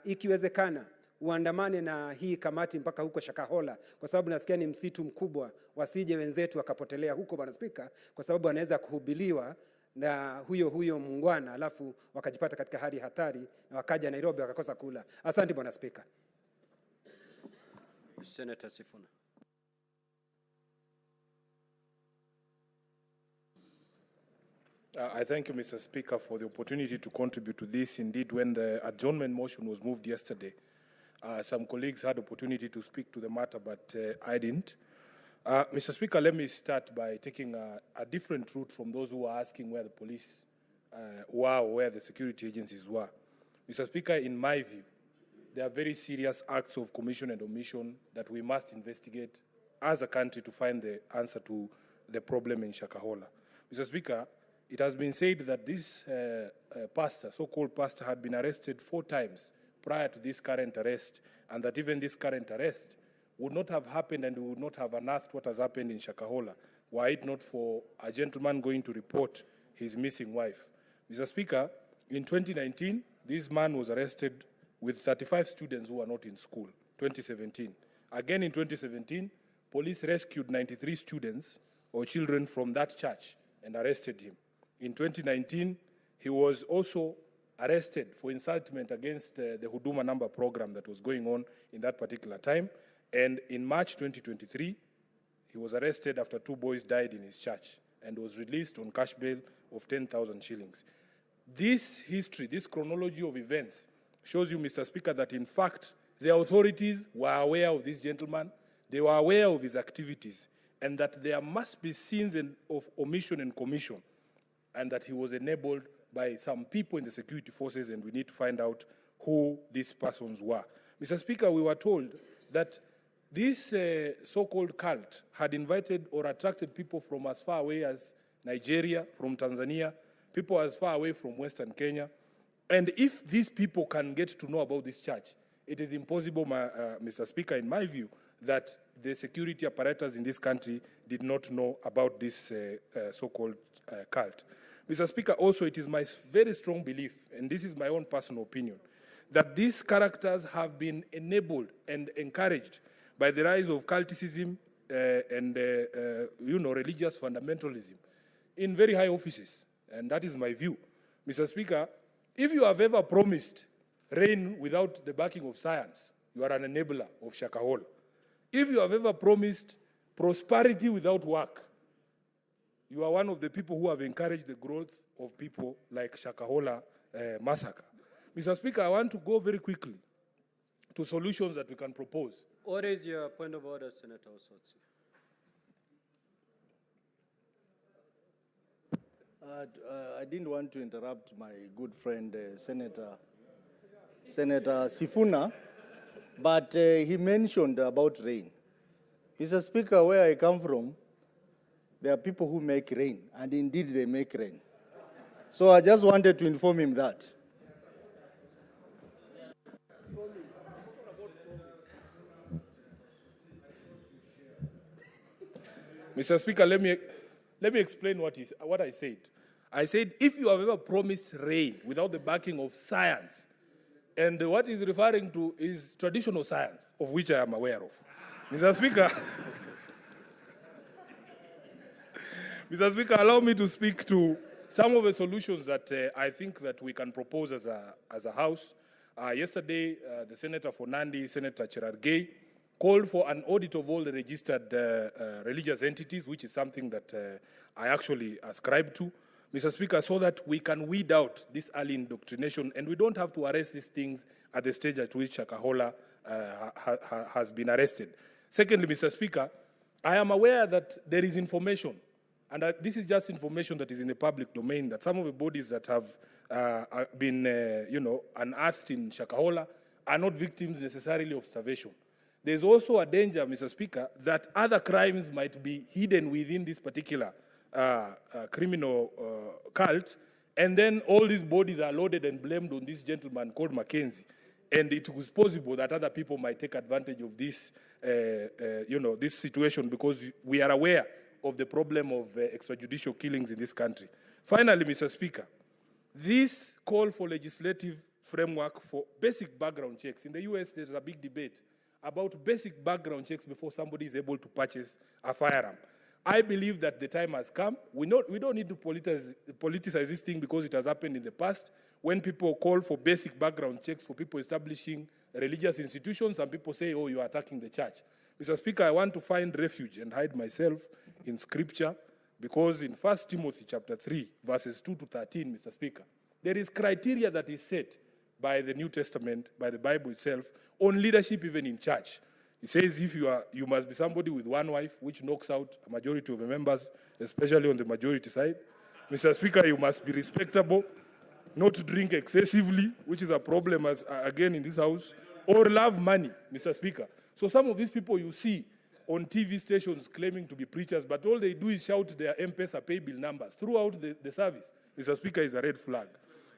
ikiwezekana uandamane na hii kamati mpaka huko Shakahola, kwa sababu nasikia ni msitu mkubwa, wasije wenzetu wakapotelea huko, Bwana Spika, kwa sababu wanaweza kuhubiliwa na huyo mungwana, alafu wakajipata katika hali hatari na wakaja Nairobi wakakosa kula. Asante Bwana Spika. Senator Sifuna. I thank you, Mr. Speaker, for the opportunity to contribute to this. Indeed, when the adjournment motion was moved yesterday, some colleagues had opportunity to speak to the matter, but I didn't. Mr. Speaker, let me start by taking a different route from those who are asking where the police were or where the security agencies were. Mr. Speaker, in my view, there are very serious acts of commission and omission that we must investigate as a country to find the answer to the problem in Shakahola. Mr. Speaker, it has been said that this pastor, so-called pastor, had been arrested 4 times prior to this current arrest, and that even this current arrest would not have happened and we would not have unearthed what has happened in Shakahola were it not for a gentleman going to report his missing wife. Mr. Speaker, in 2019, this man was arrested with 35 students who were not in school, 2017. Again in 2017, police rescued 93 students or children from that church and arrested him. In 2019, he was also arrested for incitement against the Huduma number program that was going on in that particular time. And in March 2023, he was arrested after 2 boys died in his church and was released on cash bail of 10,000 shillings. This history, this chronology of events shows you, Mr. Speaker, that in fact, the authorities were aware of this gentleman, they were aware of his activities, and that there must be sins of omission and commission, and that he was enabled by some people in the security forces, and we need to find out who these persons were. Mr. Speaker, we were told that this so-called cult had invited or attracted people from as far away as Nigeria, from Tanzania, people as far away from Western Kenya. And if these people can get to know about this church, it is impossible, Mr. Speaker, in my view, that the security apparatus in this country did not know about this so-called cult. Mr. Speaker, also it is my very strong belief, and this is my own personal opinion, that these characters have been enabled and encouraged by the rise of culticism and religious fundamentalism in very high offices, and that is my view. Mr. Speaker, if you have ever promised rain without the backing of science, you are an enabler of Shakahola. If you have ever promised prosperity without work, you are one of the people who have encouraged the growth of people like Shakahola massacre. Mr. Speaker, I want to go very quickly to solutions that we can propose. What is your point of order, Senator Osotsi? I didn't want to interrupt my good friend, Senator Senator Sifuna, but he mentioned about rain. Mr. Speaker, where I come from, there are people who make rain, and indeed they make rain. So I just wanted to inform him that. Mr. Speaker, let me explain what I said. I said, if you have ever promised rain without the backing of science, and what he's referring to is traditional science, of which I am aware of. Mr. Speaker, Mr. Speaker, allow me to speak to some of the solutions that I think that we can propose as a House. Yesterday, the Senator for Nandi, Senator Cherargei, called for an audit of all the registered religious entities, which is something that I actually ascribe to, Mr. Speaker, so that we can weed out this early indoctrination and we don't have to arrest these things at the stage at which Shakahola has been arrested. Secondly, Mr. Speaker, I am aware that there is information, and this is just information that is in the public domain, that some of the bodies that have been, unearthed in Shakahola are not victims necessarily of starvation. There's also a danger, Mr. Speaker, that other crimes might be hidden within this particular criminal cult, and then all these bodies are loaded and blamed on this gentleman called Mackenzie. And it was possible that other people might take advantage of this, this situation, because we are aware of the problem of extrajudicial killings in this country. Finally, Mr. Speaker, this call for legislative framework for basic background checks. In the US, there's a big debate about basic background checks before somebody is able to purchase a firearm. I believe that the time has come. We don't need to politicize this thing because it has happened in the past. When people call for basic background checks for people establishing religious institutions, some people say, oh, you are attacking the church. Mr. Speaker, I want to find refuge and hide myself in Scripture, because in 1 Timothy chapter 3, verses 2 to 13, Mr. Speaker, there is criteria that is set by the New Testament, by the Bible itself, on leadership even in church. It says you must be somebody with one wife, which knocks out a majority of the members, especially on the majority side. Mr. Speaker, you must be respectable, not drink excessively, which is a problem again in this house, or love money, Mr. Speaker. So some of these people you see on TV stations claiming to be preachers, but all they do is shout their M-Pesa pay bill numbers throughout the service. Mr. Speaker, is a red flag.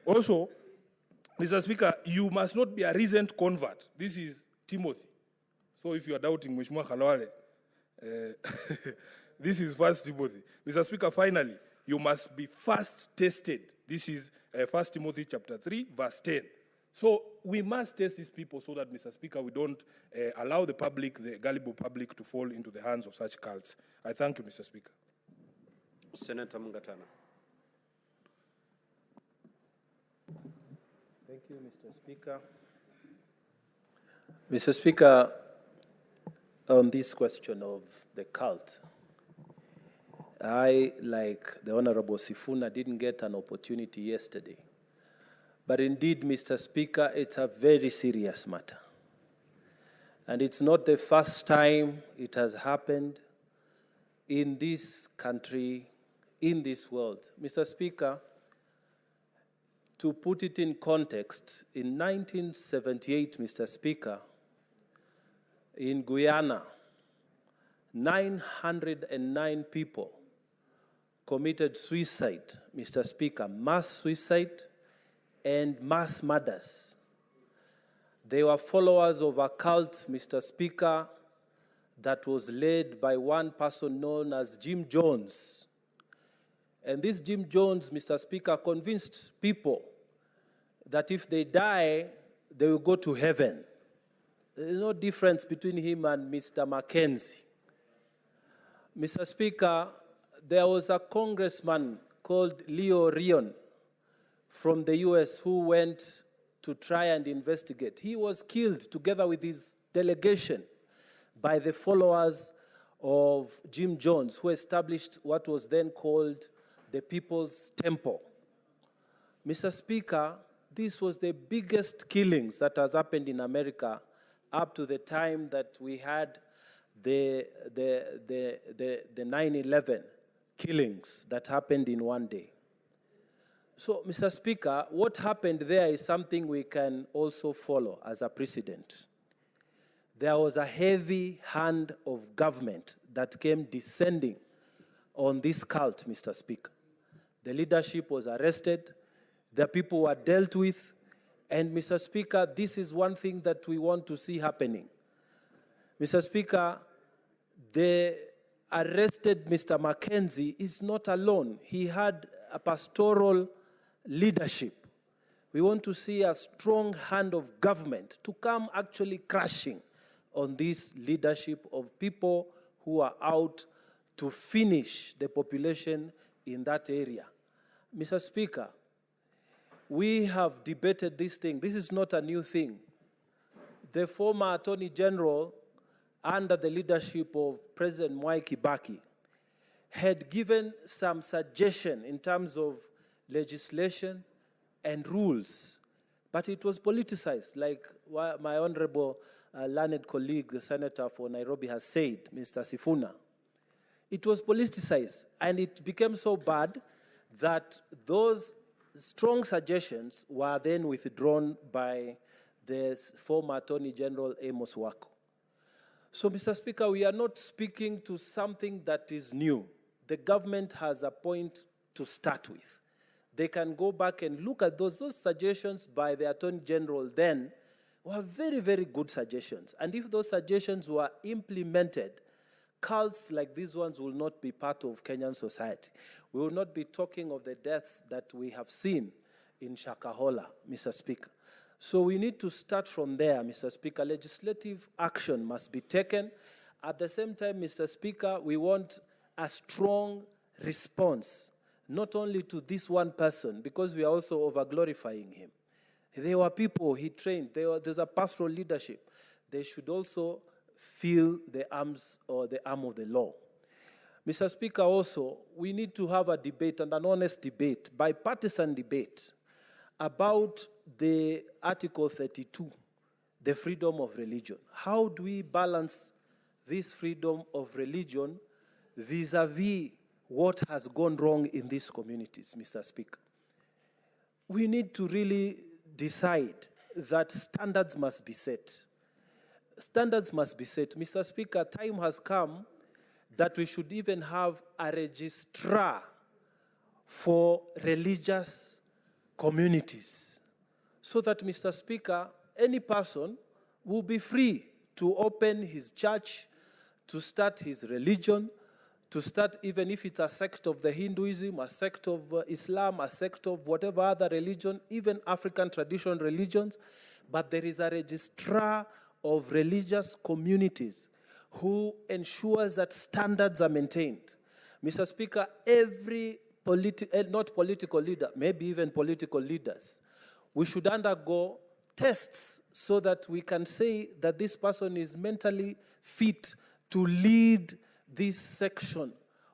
Also, Mr. Speaker, you must not be a recent convert. This is Timothy. So if you are doubting Mheshimiwa Khalwale, this is 1 Timothy. Mr. Speaker, finally, you must be first tested. This is 1 Timothy chapter 3, verse 10. So we must test these people so that, Mr. Speaker, we don't allow the public, the gullible public, to fall into the hands of such cults. I thank you, Mr. Speaker. Senator Mungatana. Thank you, Mr. Speaker. Mr. Speaker, on this question of the cult, I, like the Honorable Sifuna, didn't get an opportunity yesterday. But indeed, Mr. Speaker, it's a very serious matter. And it's not the first time it has happened in this country, in this world. Mr. Speaker, to put it in context, in 1978, Mr. Speaker, in Guyana, 909 people committed suicide, Mr. Speaker, mass suicide and mass murders. They were followers of a cult, Mr. Speaker, that was led by one person known as Jim Jones. And this Jim Jones, Mr. Speaker, convinced people that if they die, they will go to heaven. There is no difference between him and Mr. Mackenzie. Mr. Speaker, there was a congressman called Leo Rion from the US who went to try and investigate. He was killed together with his delegation by the followers of Jim Jones, who established what was then called the People's Temple. Mr. Speaker, this was the biggest killings that has happened in America up to the time that we had the 9/11 killings that happened in one day. So, Mr. Speaker, what happened there is something we can also follow as a precedent. There was a heavy hand of government that came descending on this cult, Mr. Speaker. The leadership was arrested, the people were dealt with, and Mr. Speaker, this is one thing that we want to see happening. Mr. Speaker, the arrested Mr. Mackenzie is not alone. He had a pastoral leadership. We want to see a strong hand of government to come actually crashing on this leadership of people who are out to finish the population in that area. Mr. Speaker, we have debated this thing. This is not a new thing. The former Attorney General, under the leadership of President Mwai Kibaki, had given some suggestion in terms of legislation and rules, but it was politicized, like my honorable learned colleague, the senator for Nairobi, has said, Mr. Sifuna. It was politicized, and it became so bad that those strong suggestions were then withdrawn by the former Attorney General Amos Wako. So, Mr. Speaker, we are not speaking to something that is new. The government has a point to start with. They can go back and look at those suggestions by the Attorney General then were very, very good suggestions. And if those suggestions were implemented, cults like these ones will not be part of Kenyan society. We will not be talking of the deaths that we have seen in Shakahola, Mr. Speaker. So we need to start from there, Mr. Speaker. Legislative action must be taken. At the same time, Mr. Speaker, we want a strong response, not only to this one person, because we are also over-glorifying him. There were people he trained. There's a pastoral leadership. They should also feel the arms or the arm of the law. Mr. Speaker, also, we need to have a debate, and an honest debate, bipartisan debate, about the Article 32, the freedom of religion. How do we balance this freedom of religion vis-a-vis what has gone wrong in these communities, Mr. Speaker? We need to really decide that standards must be set. Standards must be set. Mr. Speaker, time has come that we should even have a registrar for religious communities, so that, Mr. Speaker, any person will be free to open his church, to start his religion, to start, even if it's a sect of the Hinduism, a sect of Islam, a sect of whatever other religion, even African traditional religions, but there is a registrar of religious communities who ensures that standards are maintained. Mr. Speaker, every not political leader, maybe even political leaders, we should undergo tests so that we can say that this person is mentally fit to lead this section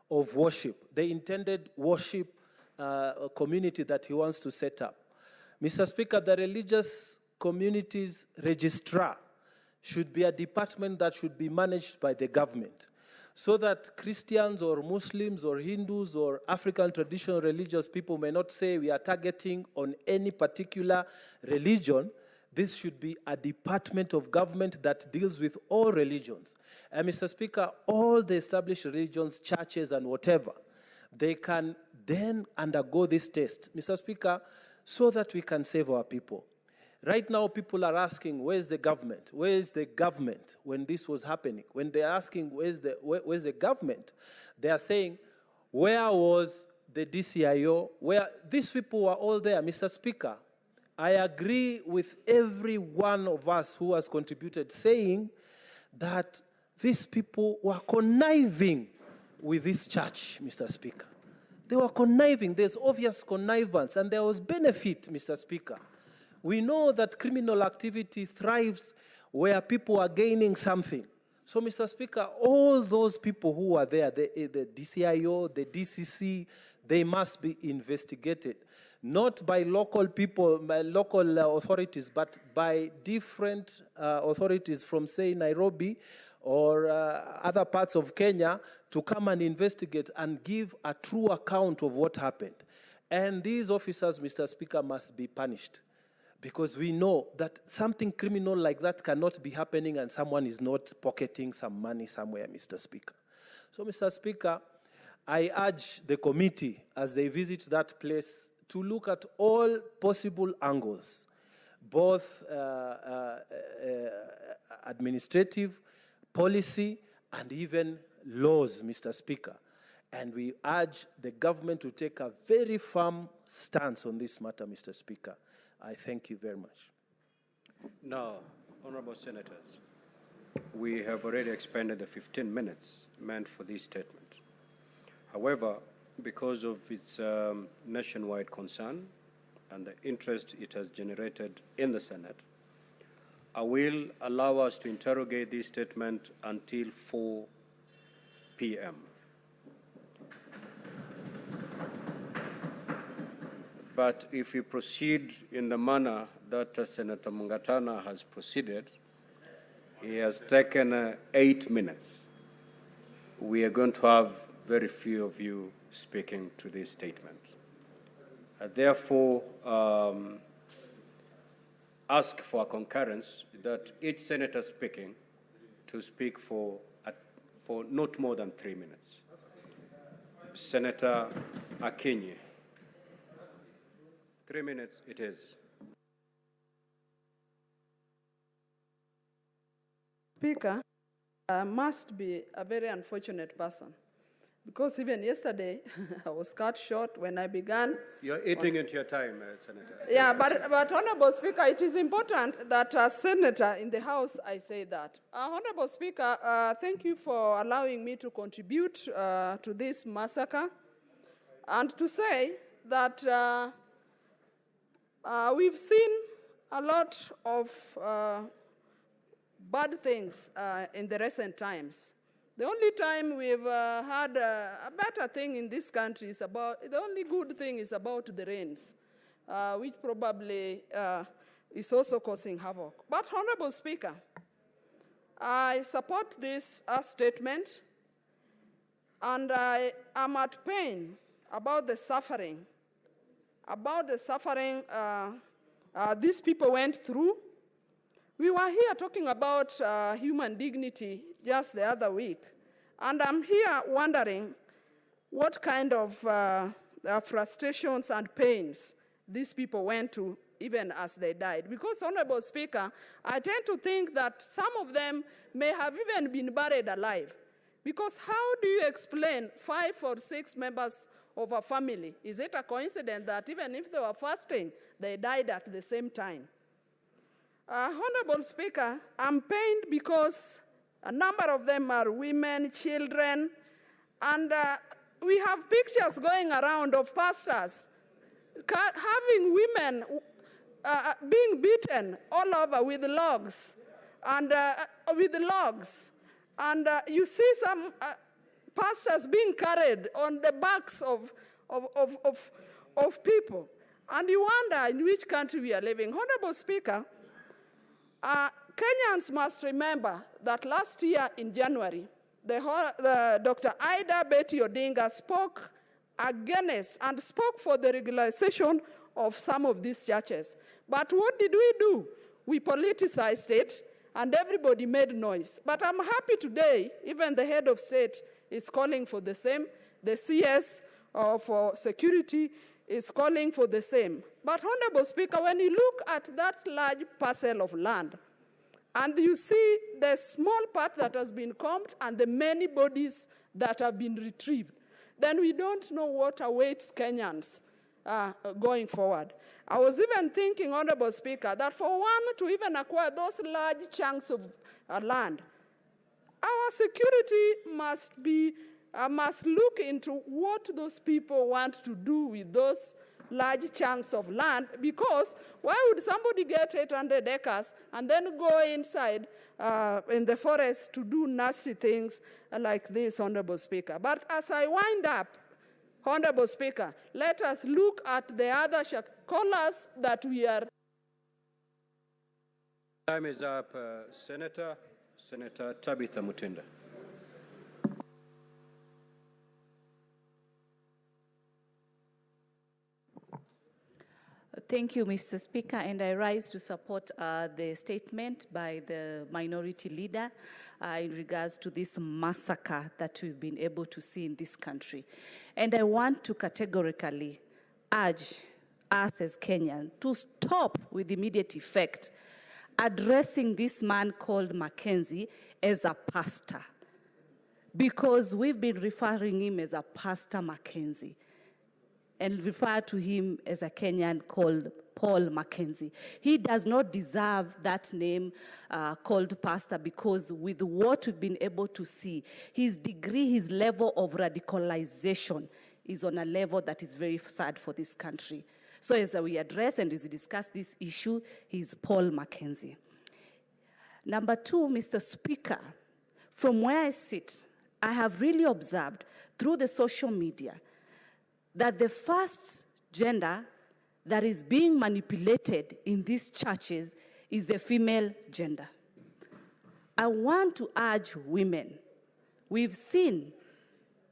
of worship, the intended worship community that he wants to set up. Mr. Speaker, the religious communities registrar should be a department that should be managed by the government, so that Christians or Muslims or Hindus or African traditional religious people may not say we are targeting on any particular religion. This should be a department of government that deals with all religions. And Mr. Speaker, all the established religions, churches and whatever, they can then undergo this test, Mr. Speaker, so that we can save our people. Right now, people are asking, where's the government? Where is the government when this was happening? When they're asking, where's the government? They are saying, where was the DCIO? Where these people were all there, Mr. Speaker. I agree with every one of us who has contributed, saying that these people were conniving with this church, Mr. Speaker. They were conniving. There's obvious connivance, and there was benefit, Mr. Speaker. We know that criminal activity thrives where people are gaining something. So, Mr. Speaker, all those people who are there, the DCIO, the DCC, they must be investigated. Not by local people, by local authorities, but by different authorities from, say, Nairobi or other parts of Kenya to come and investigate and give a true account of what happened. And these officers, Mr. Speaker, must be punished, because we know that something criminal like that cannot be happening and someone is not pocketing some money somewhere, Mr. Speaker. So, Mr. Speaker, I urge the committee, as they visit that place, to look at all possible angles, both administrative, policy, and even laws, Mr. Speaker. And we urge the government to take a very firm stance on this matter, Mr. Speaker. I thank you very much. Now, honorable senators, we have already expended the 15 minutes meant for this statement. However, because of its nationwide concern and the interest it has generated in the Senate, I will allow us to interrogate this statement until 4 p.m. But if we proceed in the manner that Senator Mungatana has proceeded, he has taken 8 minutes. We are going to have very few of you speaking to this statement. Therefore, ask for a concurrence that each senator speaking to speak for not more than 3 minutes. Senator Akinyi. 3 minutes it is. Speaker must be a very unfortunate person, because even yesterday I was cut short when I began. You're eating into your time, Senator. Yeah, but Honorable Speaker, it is important that as Senator in the House I say that. Honorable Speaker, thank you for allowing me to contribute to this massacre, and to say that we've seen a lot of bad things in the recent times. The only time we've had a better thing in this country is the only good thing is about the rains, which probably is also causing havoc. But, Honorable Speaker, I support this statement, and I am at pain about the suffering these people went through. We were here talking about human dignity just the other week, and I'm here wondering what kind of frustrations and pains these people went to even as they died. Because, Honorable Speaker, I tend to think that some of them may have even been buried alive. Because how do you explain 5 or 6 members of a family? Is it a coincidence that even if they were fasting, they died at the same time? Honorable Speaker, I'm pained because a number of them are women, children, and we have pictures going around of pastors having women being beaten all over with logs, and you see some pastors being carried on the backs of people, and you wonder in which country we are living. Honorable Speaker, Kenyans must remember that last year in January, Dr. Ida Betty Odinga spoke against and spoke for the regularization of some of these churches. But what did we do? We politicized it, and everybody made noise. But I'm happy today, even the head of state is calling for the same. The CS for security is calling for the same. But, Honorable Speaker, when you look at that large parcel of land, and you see the small part that has been combed and the many bodies that have been retrieved, then we don't know what awaits Kenyans going forward. I was even thinking, Honorable Speaker, that for one to even acquire those large chunks of land, our security must look into what those people want to do with those large chunks of land, because why would somebody get 800 acres and then go inside in the forest to do nasty things like this, Honorable Speaker? But as I wind up, Honorable Speaker, let us look at the other callers that we are. Time is up, Senator Tabitha Mutinda. Thank you, Mr. Speaker, and I rise to support the statement by the minority leader in regards to this massacre that we've been able to see in this country. And I want to categorically urge us as Kenyans to stop with immediate effect addressing this man called Mackenzie as a pastor, because we've been referring him as a Pastor Mackenzie and refer to him as a Kenyan called Paul Mackenzie. He does not deserve that name called pastor, because with what we've been able to see, his degree, his level of radicalization is on a level that is very sad for this country. So as we address and as we discuss this issue, he's Paul Mackenzie. Number two, Mr. Speaker, from where I sit, I have really observed through the social media that the first gender that is being manipulated in these churches is the female gender. I want to urge women. We've seen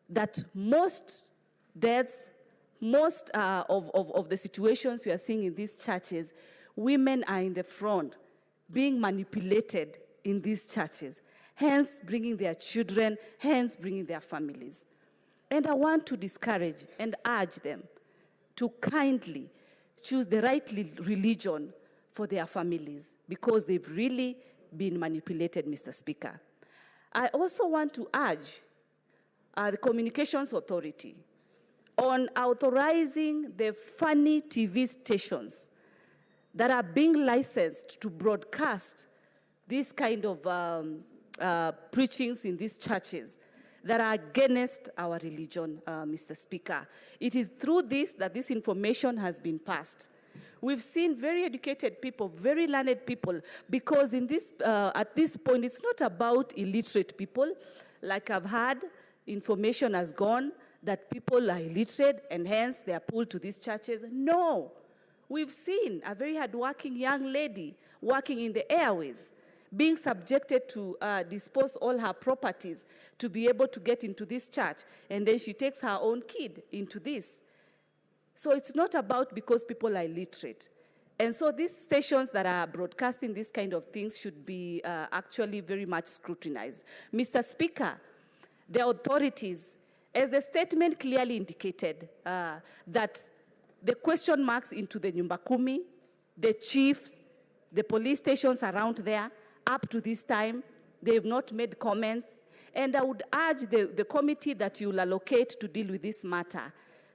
that most deaths, most of the situations we are seeing in these churches, women are in the front being manipulated in these churches, hence bringing their children, hence bringing their families. And I want to discourage and urge them to kindly choose the right religion for their families, because they've really been manipulated, Mr. Speaker. I also want to urge the Communications Authority on authorizing the funny TV stations that are being licensed to broadcast this kind of preachings in these churches that are against our religion, Mr. Speaker. It is through this that this information has been passed. We've seen very educated people, very learned people, because in this, at this point, it's not about illiterate people. Like I've heard, information has gone that people are illiterate and hence they are pulled to these churches. No. We've seen a very hardworking young lady working in the airways being subjected to dispose all her properties to be able to get into this church, and then she takes her own kid into this. So it's not about because people are illiterate. And so these stations that are broadcasting this kind of things should be actually very much scrutinized. Mr. Speaker, the authorities, as the statement clearly indicated, that the question marks into the Nyumba Kumi, the chiefs, the police stations around there, up to this time, they have not made comments. And I would urge the committee that you will allocate to deal with this matter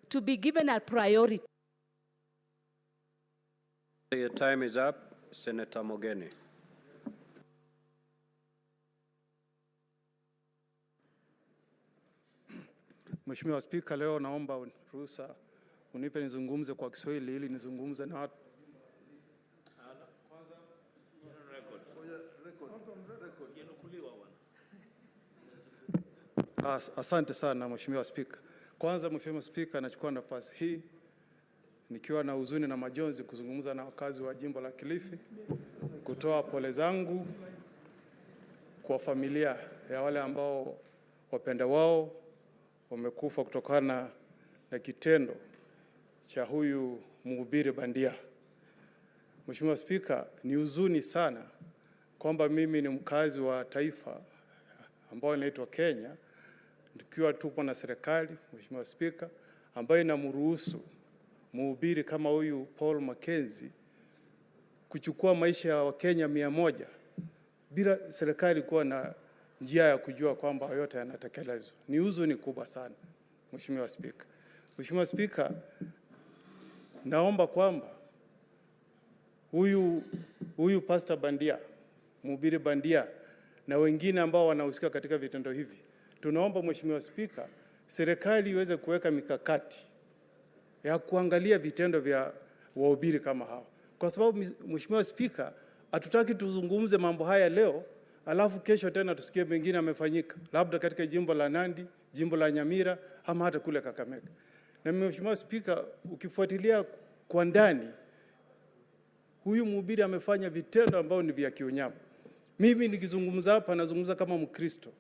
to be given a priority. Your time is up. Senator Mogeni. Mheshimiwa Spika, leo naomba ruhusa unipe nizungumze kwa Kiswahili ili nizungumze na watu. Asante sana Mheshimiwa Spika. Kwanza Mheshimiwa Spika, nachukua nafasi hii nikiwa na huzuni na majonzi kuzungumza na wakazi wa jimbo la Kilifi, kutoa pole zangu kwa familia ya wale ambao wapenda wao wamekufa kutokana na kitendo cha huyu mhubiri bandia. Mheshimiwa Spika, ni huzuni sana kwamba mimi ni mkazi wa taifa ambao inaitwa Kenya, tukiwa tupo na serikali, Mheshimiwa Spika, ambayo inamruhusu mhubiri kama huyu Paul Mackenzie kuchukua maisha ya Wakenya 100 bila serikali kuwa na njia ya kujua kwamba yote yanatekelezwa. Ni huzuni kubwa sana, Mheshimiwa Spika. Mheshimiwa Spika, naomba kwamba huyu pastor bandia, mhubiri bandia na wengine ambao wanahusika katika vitendo hivi, tunaomba Mheshimiwa Spika, serikali iweze kuweka mikakati ya kuangalia vitendo vya wahubiri kama hao. Kwa sababu Mheshimiwa Spika, hatutaki tuzungumze mambo haya leo alafu kesho tena tusikie mengine yamefanyika, labda katika jimbo la Nandi, jimbo la Nyamira, ama hata kule Kakamega. Na Mheshimiwa Spika, ukifuatilia kwa ndani, huyu mhubiri amefanya vitendo ambao ni vya kiunyama. Mimi nikizungumza hapa nazungumza kama Mkristo,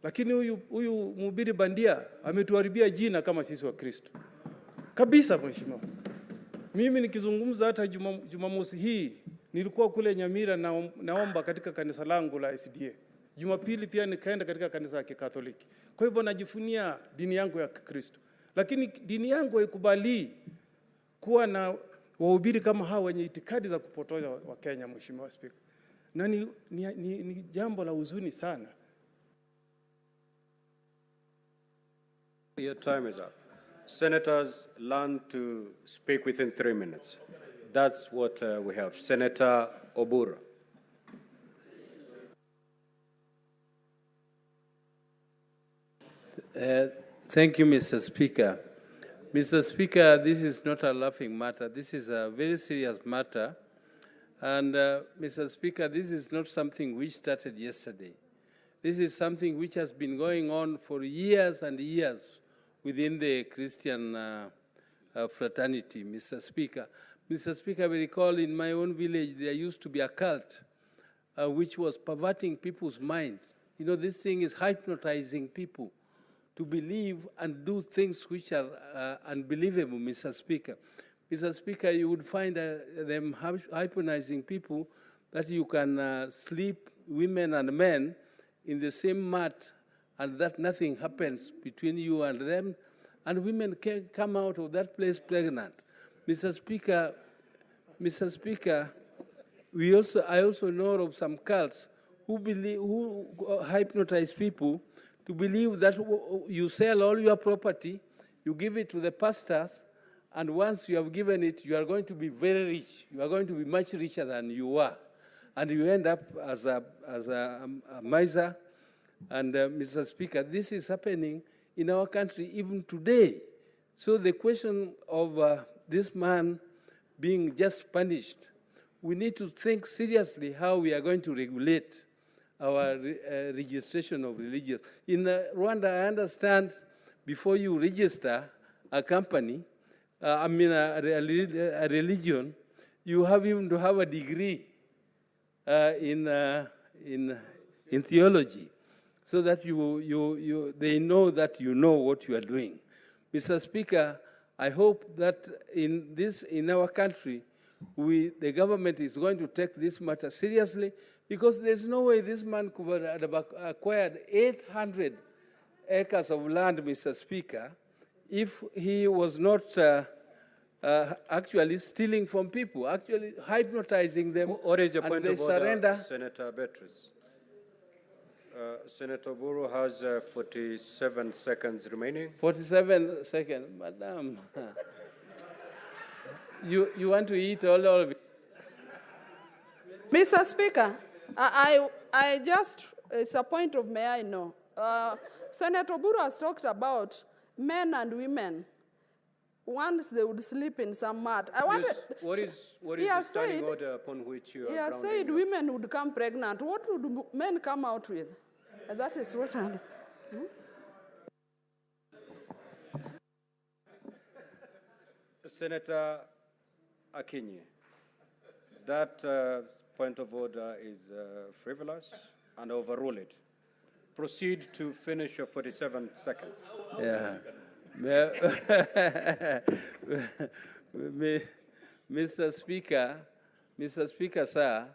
lakini huyu mhubiri bandia ametuharibia jina kama sisi wa Kristo kabisa. Mheshimiwa, Mimi nikizungumza hata Jumamosi hii nilikuwa kule Nyamira naomba katika kanisa langu la SDA. Jumapili pia nikaenda katika kanisa la Kikatoliki. Kwa hivyo najifunia dini yangu ya Kikristo. Lakini dini yangu haikubali kuwa na wahubiri kama hawa wenye itikadi za kupotosha wa Kenya, Mheshimiwa Spika. Na ni jambo la huzuni sana. Your time is up. Senators, learn to speak within 3 minutes. That's what we have. Senator Oburu. Thank you, Mr. Speaker. Mr. Speaker, this is not a laughing matter. This is a very serious matter. And, Mr. Speaker, this is not something which started yesterday. This is something which has been going on for years and years within the Christian fraternity, Mr. Speaker. Mr. Speaker, we recall in my own village there used to be a cult which was perverting people's minds. You know, this thing is hypnotizing people to believe and do things which are unbelievable, Mr. Speaker. Mr. Speaker, you would find them hypnotizing people that you can sleep, women and men, in the same mat, and that nothing happens between you and them, and women can come out of that place pregnant. Mr. Speaker, I also know of some cults who hypnotize people to believe that you sell all your property, you give it to the pastors, and once you have given it, you are going to be very rich. You are going to be much richer than you were. And you end up as a miser. And Mr. Speaker, this is happening in our country even today. So the question of this man being just punished, we need to think seriously how we are going to regulate our registration of religion. In Rwanda, I understand before you register a company, a religion, you have even to have a degree in theology, so that they know that you know what you are doing. Mr. Speaker, I hope that in our country, the government is going to take this matter seriously, because there's no way this man could have acquired 800 acres of land, Mr. Speaker, if he was not actually stealing from people, actually hypnotizing them. What is your point of order, surrender. Senator Beatrice? Senator Oburu has 47 seconds remaining. 47 seconds, Madam. You want to eat all of it? Mr. Speaker, I just, it's a point of may I know. Senator Oburu has talked about men and women. Once they would sleep in some mat. What is the standing order upon which you are grounding? He has said women would come pregnant. What would men come out with? And that is what I'm... Senator Akinyi, that point of order is frivolous, and overrule it. Proceed to finish your 47 seconds. Yeah. Mr. Speaker, sir,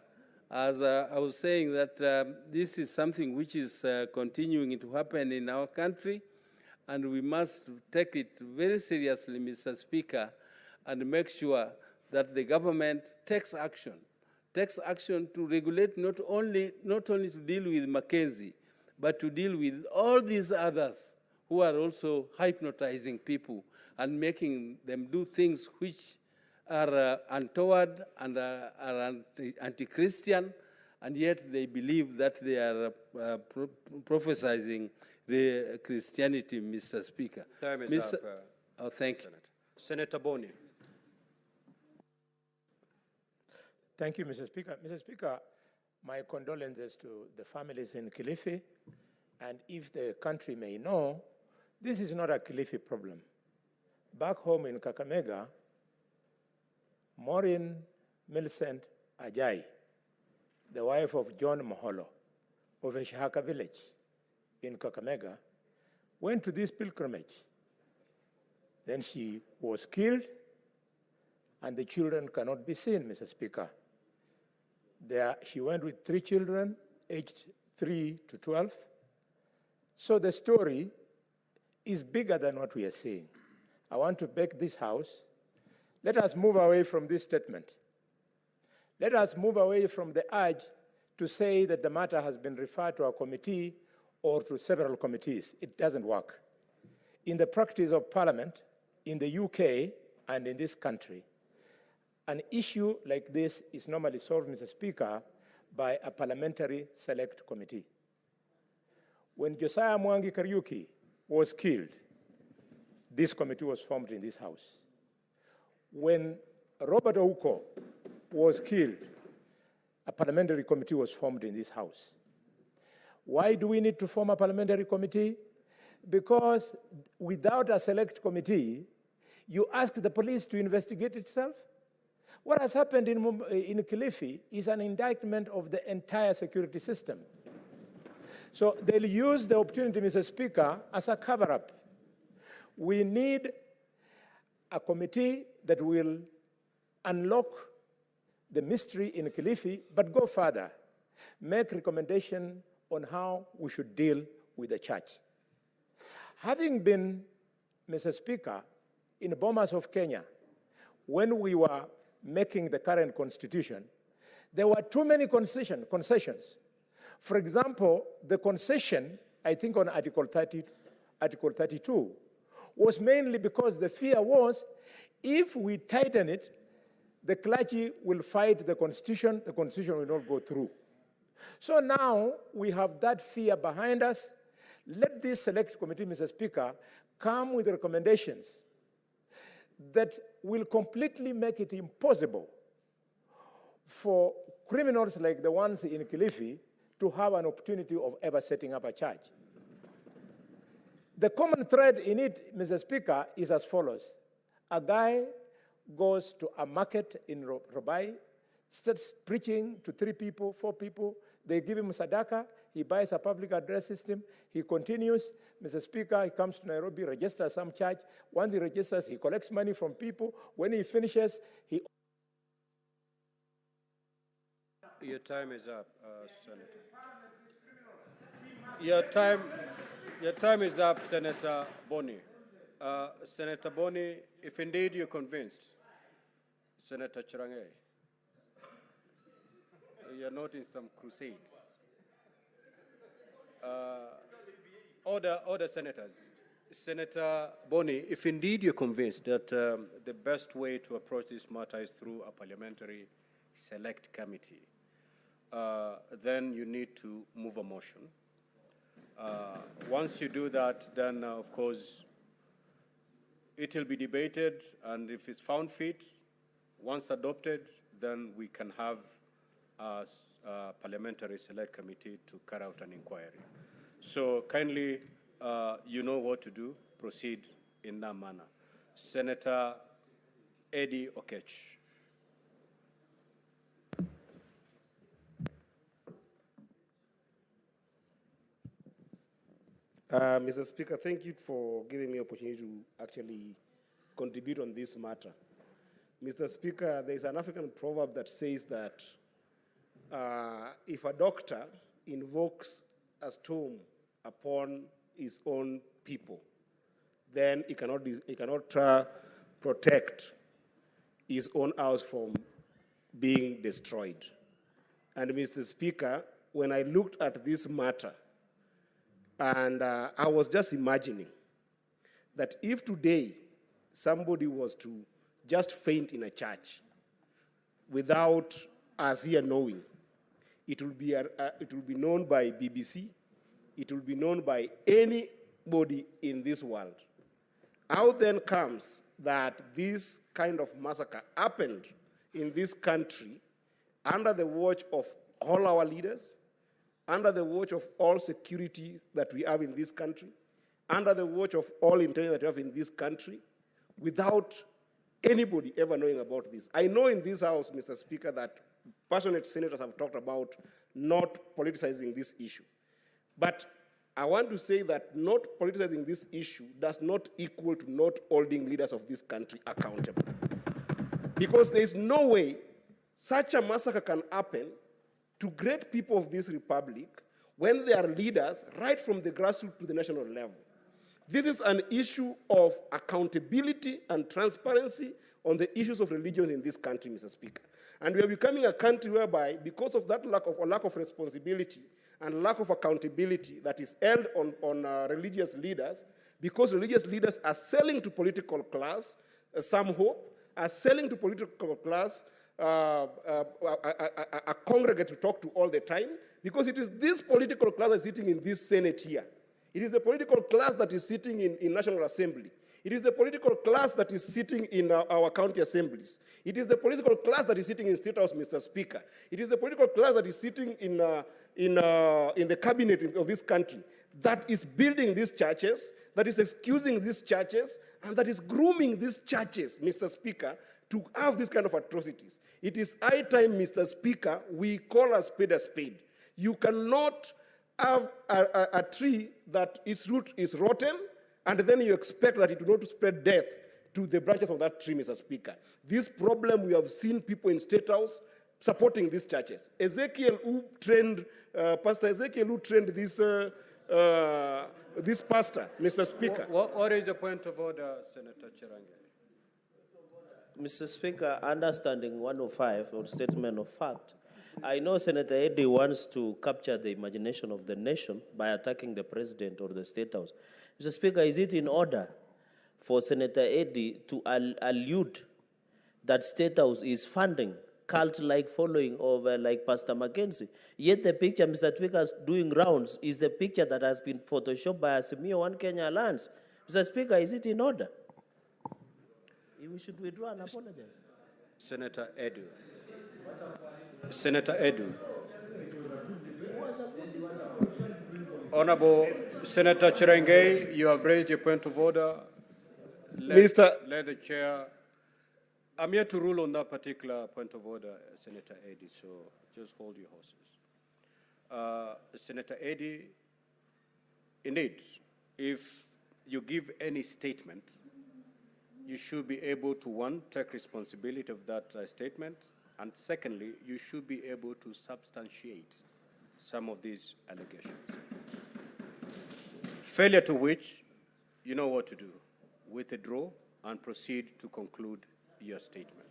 as I was saying that this is something which is continuing to happen in our country, and we must take it very seriously, Mr. Speaker, and make sure that the government takes action to regulate not only to deal with Mackenzie, but to deal with all these others who are also hypnotizing people and making them do things which are untoward and are anti-Christian, and yet they believe that they are prophesying the Christianity, Mr. Speaker. Time is up. Thank you. Senator Boni. Thank you, Mr. Speaker. Mr. Speaker, my condolences to the families in Kilifi, and if the country may know, this is not a Kilifi problem. Back home in Kakamega, Maureen Millicent Ajay, the wife of John Moholo of Eshihaka village in Kakamega, went to this pilgrimage. Then she was killed, and the children cannot be seen, Mr. Speaker. She went with 3 children, aged 3 to 12. So the story is bigger than what we are saying. I want to beg this House, let us move away from this statement. Let us move away from the urge to say that the matter has been referred to a committee or to several committees. It doesn't work. In the practice of Parliament, in the UK and in this country, an issue like this is normally solved, Mr. Speaker, by a parliamentary select committee. When Josiah Mwangi Kariuki was killed, this committee was formed in this House. When Robert Ouko was killed, a parliamentary committee was formed in this House. Why do we need to form a parliamentary committee? Because without a select committee, you ask the police to investigate itself. What has happened in Kilifi is an indictment of the entire security system. So they'll use the opportunity, Mr. Speaker, as a cover-up. We need a committee that will unlock the mystery in Kilifi, but go further, make recommendation on how we should deal with the church. Having been, Mr. Speaker, in Bomas of Kenya, when we were making the current constitution, there were too many concessions. For example, the concession, I think on Article 32, was mainly because the fear was, if we tighten it, the clergy will fight the constitution will not go through. So now we have that fear behind us. Let this select committee, Mr. Speaker, come with recommendations that will completely make it impossible for criminals like the ones in Kilifi to have an opportunity of ever setting up a church. The common thread in it, Mr. Speaker, is as follows. A guy goes to a market in Robai, starts preaching to 3 people, 4 people, they give him sadaka, he buys a public address system, he continues, Mr. Speaker, he comes to Nairobi, registers some church. Once he registers, he collects money from people. When he finishes, he... Your time is up, Senator. Your time is up, Senator Boni. Senator Boni, if indeed you're convinced, Senator Chirange, you're not in some crusade. Order senators. Senator Boni, if indeed you're convinced that the best way to approach this matter is through a parliamentary select committee, then you need to move a motion. Once you do that, then of course, it will be debated, and if it's found fit, once adopted, then we can have a parliamentary select committee to carry out an inquiry. So kindly, you know what to do, proceed in that manner. Senator Eddie Okech. Mr. Speaker, thank you for giving me opportunity to actually contribute on this matter. Mr. Speaker, there is an African proverb that says that if a doctor invokes a storm upon his own people, then he cannot protect his own house from being destroyed. And Mr. Speaker, when I looked at this matter, and I was just imagining that if today somebody was to just faint in a church without us here knowing, it will be known by BBC, it will be known by anybody in this world. How then comes that this kind of massacre happened in this country under the watch of all our leaders, under the watch of all security that we have in this country, under the watch of all intelligence that we have in this country, without anybody ever knowing about this? I know in this House, Mr. Speaker, that passionate senators have talked about not politicizing this issue. But I want to say that not politicizing this issue does not equal to not holding leaders of this country accountable. Because there is no way such a massacre can happen to great people of this republic when they are leaders right from the grassroots to the national level. This is an issue of accountability and transparency on the issues of religion in this country, Mr. Speaker. And we are becoming a country whereby, because of that lack of responsibility and lack of accountability that is held on religious leaders, because religious leaders are selling to political class some hope, are selling to political class a congregate to talk to all the time, because it is this political class that is sitting in this Senate here. It is the political class that is sitting in National Assembly. It is the political class that is sitting in our county assemblies. It is the political class that is sitting in State House, Mr. Speaker. It is the political class that is sitting in the cabinet of this country that is building these churches, that is excusing these churches, and that is grooming these churches, Mr. Speaker, to have these kind of atrocities. It is high time, Mr. Speaker, we call a spade a spade. You cannot have a tree that its root is rotten, and then you expect that it will not spread death to the branches of that tree, Mr. Speaker. This problem, we have seen people in State House supporting these churches. Pastor Ezekiel, who trained this pastor, Mr. Speaker. What is the point of order, Senator Chirange? Mr. Speaker, understanding 105 or statement of fact, I know Senator Eddy wants to capture the imagination of the nation by attacking the president or the State House. Mr. Speaker, is it in order for Senator Eddy to allude that State House is funding cult-like following of like Pastor Mackenzie? Yet the picture Mr. Speaker is doing rounds is the picture that has been photoshopped by Asimio One Kenya Alliance. Mr. Speaker, is it in order? We should withdraw and apologize. Senator Edu. Senator Edu. Honorable Senator Chirenge, you have raised your point of order. Let the chair. I'm here to rule on that particular point of order, Senator Eddy, so just hold your horses. Senator Eddy, indeed, if you give any statement, you should be able to, one, take responsibility of that statement, and secondly, you should be able to substantiate some of these allegations. Failure to which, you know what to do. Withdraw and proceed to conclude your statement.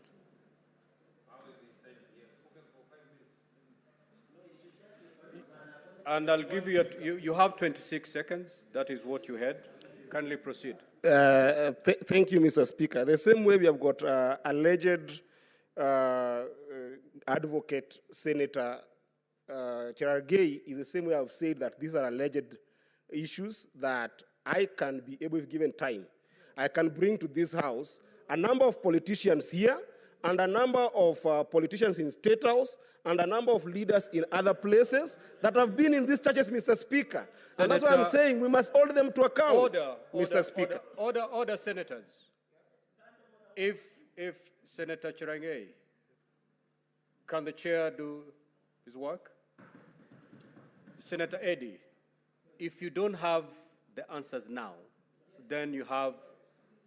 And I'll give you have 26 seconds. That is what you had. Kindly proceed. Thank you, Mr. Speaker. The same way we have got alleged advocate Senator Cherargei is the same way I've said that these are alleged issues that I can be able, if given time, I can bring to this House a number of politicians here and a number of politicians in State House and a number of leaders in other places that have been in these churches, Mr. Speaker. And that's why I'm saying we must hold them to account, Mr. Speaker. Order, senators. If Senator Chirange, can the chair do his work? Senator Eddy, if you don't have the answers now, then you have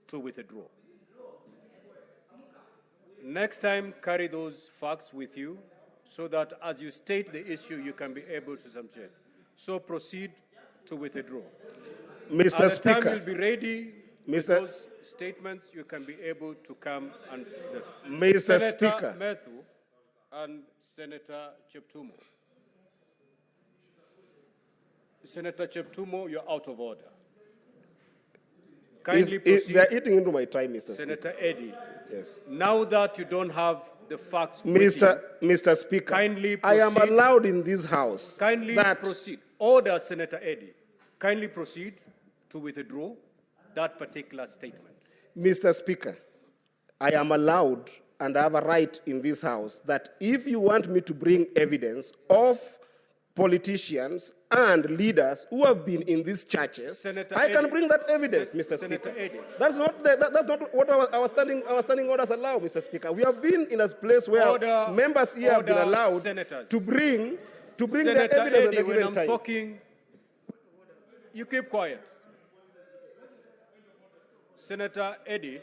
to withdraw. Next time, carry those facts with you so that as you state the issue, you can be able to substantiate. So proceed to withdraw. Mr. At Speaker. the time you'll be ready with those statements, you can be able to come and... Mr. Senator Speaker. Methu and Senator Cheptumo. Senator Cheptumo, you're out of order. Kindly proceed. They're eating into my time, Mr. Senator Eddy. Yes. Now that you don't have the facts with you, Mr. Speaker, kindly I am proceed. allowed in this House. Kindly proceed. Order, Senator Eddy. Kindly proceed to withdraw that particular statement. Mr. Speaker, I am allowed and I have a right in this House that if you want me to bring evidence of politicians and leaders who have been in these churches, Senator I can Eddy. bring that evidence, Mr. Senator Speaker. Eddy. That's not what our standing orders allow, Mr. Speaker. We have been in a place where members here have been allowed to bring Senator their evidence Eddy, at the when given I'm time. talking, you keep quiet. Senator Eddy,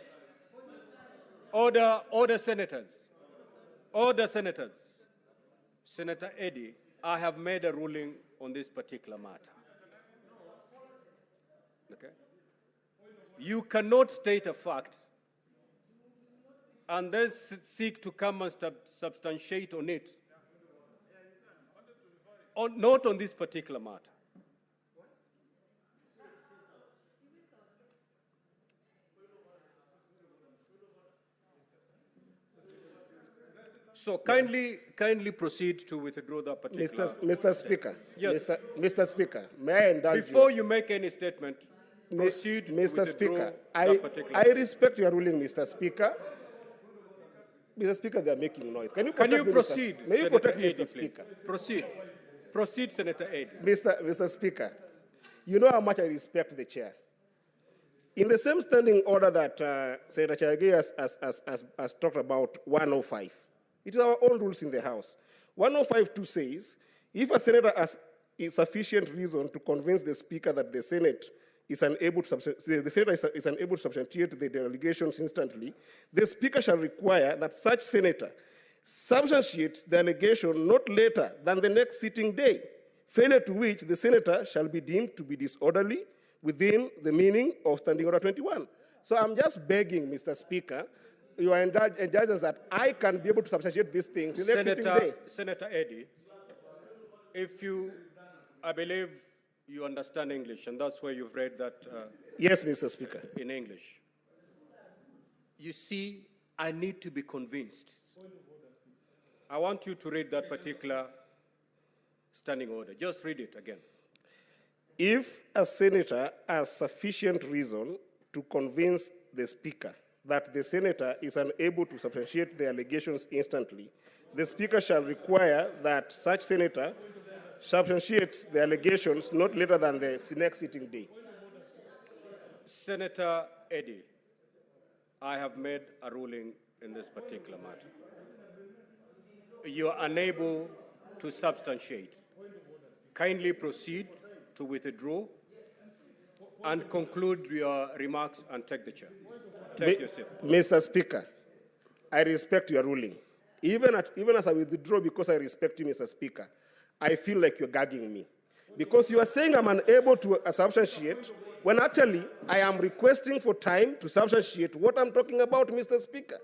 Order, senators. Order, senators. Senator Eddy, I have made a ruling on this particular matter. Okay? You cannot state a fact and then seek to come and substantiate on it. Not on this particular matter. So kindly proceed to withdraw that particular. Mr. Speaker. Yes. Mr. Speaker, may I indulge Before you make any statement, proceed to Mr. withdraw Speaker, that particular. I respect your ruling, Mr. Speaker. Mr. Speaker, they are making noise. Can you proceed? May you protect Mr. Speaker? Proceed. Proceed, Senator Eddy. Mr. Speaker, you know how much I respect the chair. In the same standing order that Senator Cherargei has talked about 105, it is our own rules in the House. 105.2 says, if a senator has sufficient reason to convince the Speaker that the Senate is unable to substantiate the allegations instantly, the Speaker shall require that such senator substantiates the allegation not later than the next sitting day, failure to which the senator shall be deemed to be disorderly within the meaning of Standing Order 21. So I'm just begging, Mr. Speaker, you are indulged that I can be able to substantiate these things the next sitting day. Senator Eddy, I believe you understand English, and that's why you've read that. Yes, Mr. Speaker. In English. You see, I need to be convinced. I want you to read that particular standing order. Just read it again. If a senator has sufficient reason to convince the Speaker that the senator is unable to substantiate the allegations instantly, the Speaker shall require that such senator substantiates the allegations not later than the next sitting day. Senator Eddy, I have made a ruling in this particular matter. You are unable to substantiate. Kindly proceed to withdraw and conclude your remarks and take the chair. Take your seat. Mr. Speaker, I respect your ruling. Even as I withdraw because I respect you, Mr. Speaker, I feel like you're gagging me. Because you are saying I'm unable to substantiate, when actually I am requesting for time to substantiate what I'm talking about, Mr. Speaker.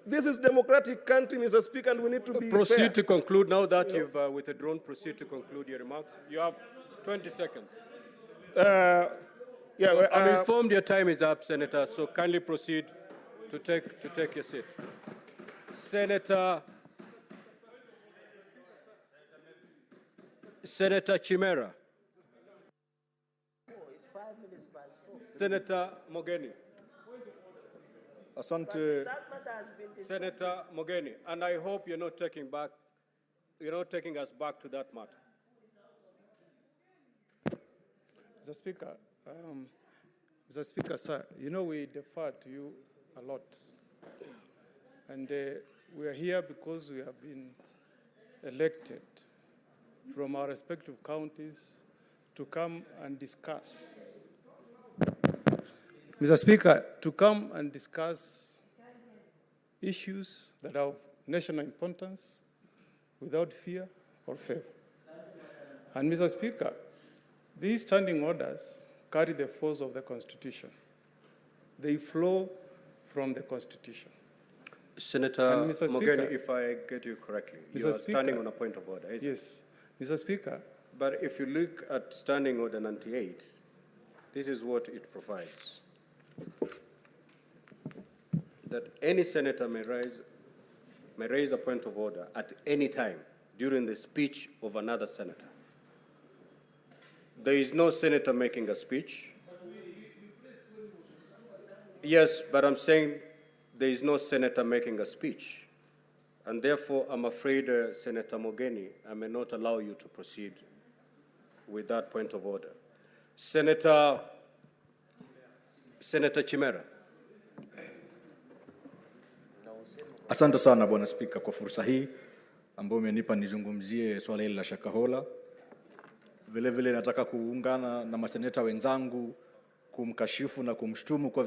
This is democratic country, Mr. Speaker, and we need to be Proceed fair. to conclude. Now that you've withdrawn, proceed to conclude your remarks. You have 20 seconds. I'm informed your time is up, Senator, so kindly proceed to take your seat. Senator Chimera. Senator Mogeni. Asante. Senator Mogeni, and I hope you're not taking us back to that matter. Mr. Speaker, sir, you know we defer to you a lot. And we are here because we have been elected from our respective counties to come and discuss. Mr. Speaker, to come and discuss issues that are of national importance without fear or favor. And Mr. Speaker, these standing orders carry the force of the Constitution. They flow from the Constitution. Senator Mogeni, if I get you correctly, you are standing on a point of order, isn't it? Yes, Mr. Speaker. But if you look at Standing Order 98, this is what it provides. That any senator may raise a point of order at any time during the speech of another senator. There is no senator making a speech. Yes, but I'm saying there is no senator making a speech. And therefore, I'm afraid, Senator Mogeni, I may not allow you to proceed with that point of order. Senator Chimera. Asante sana Bwana Spika kwa fursa hii ambayo umenipa nizungumzie swala hili la Shakahola. Vile vile nataka kuungana na maseneta wenzangu kumkashifu na kumshtumu kwa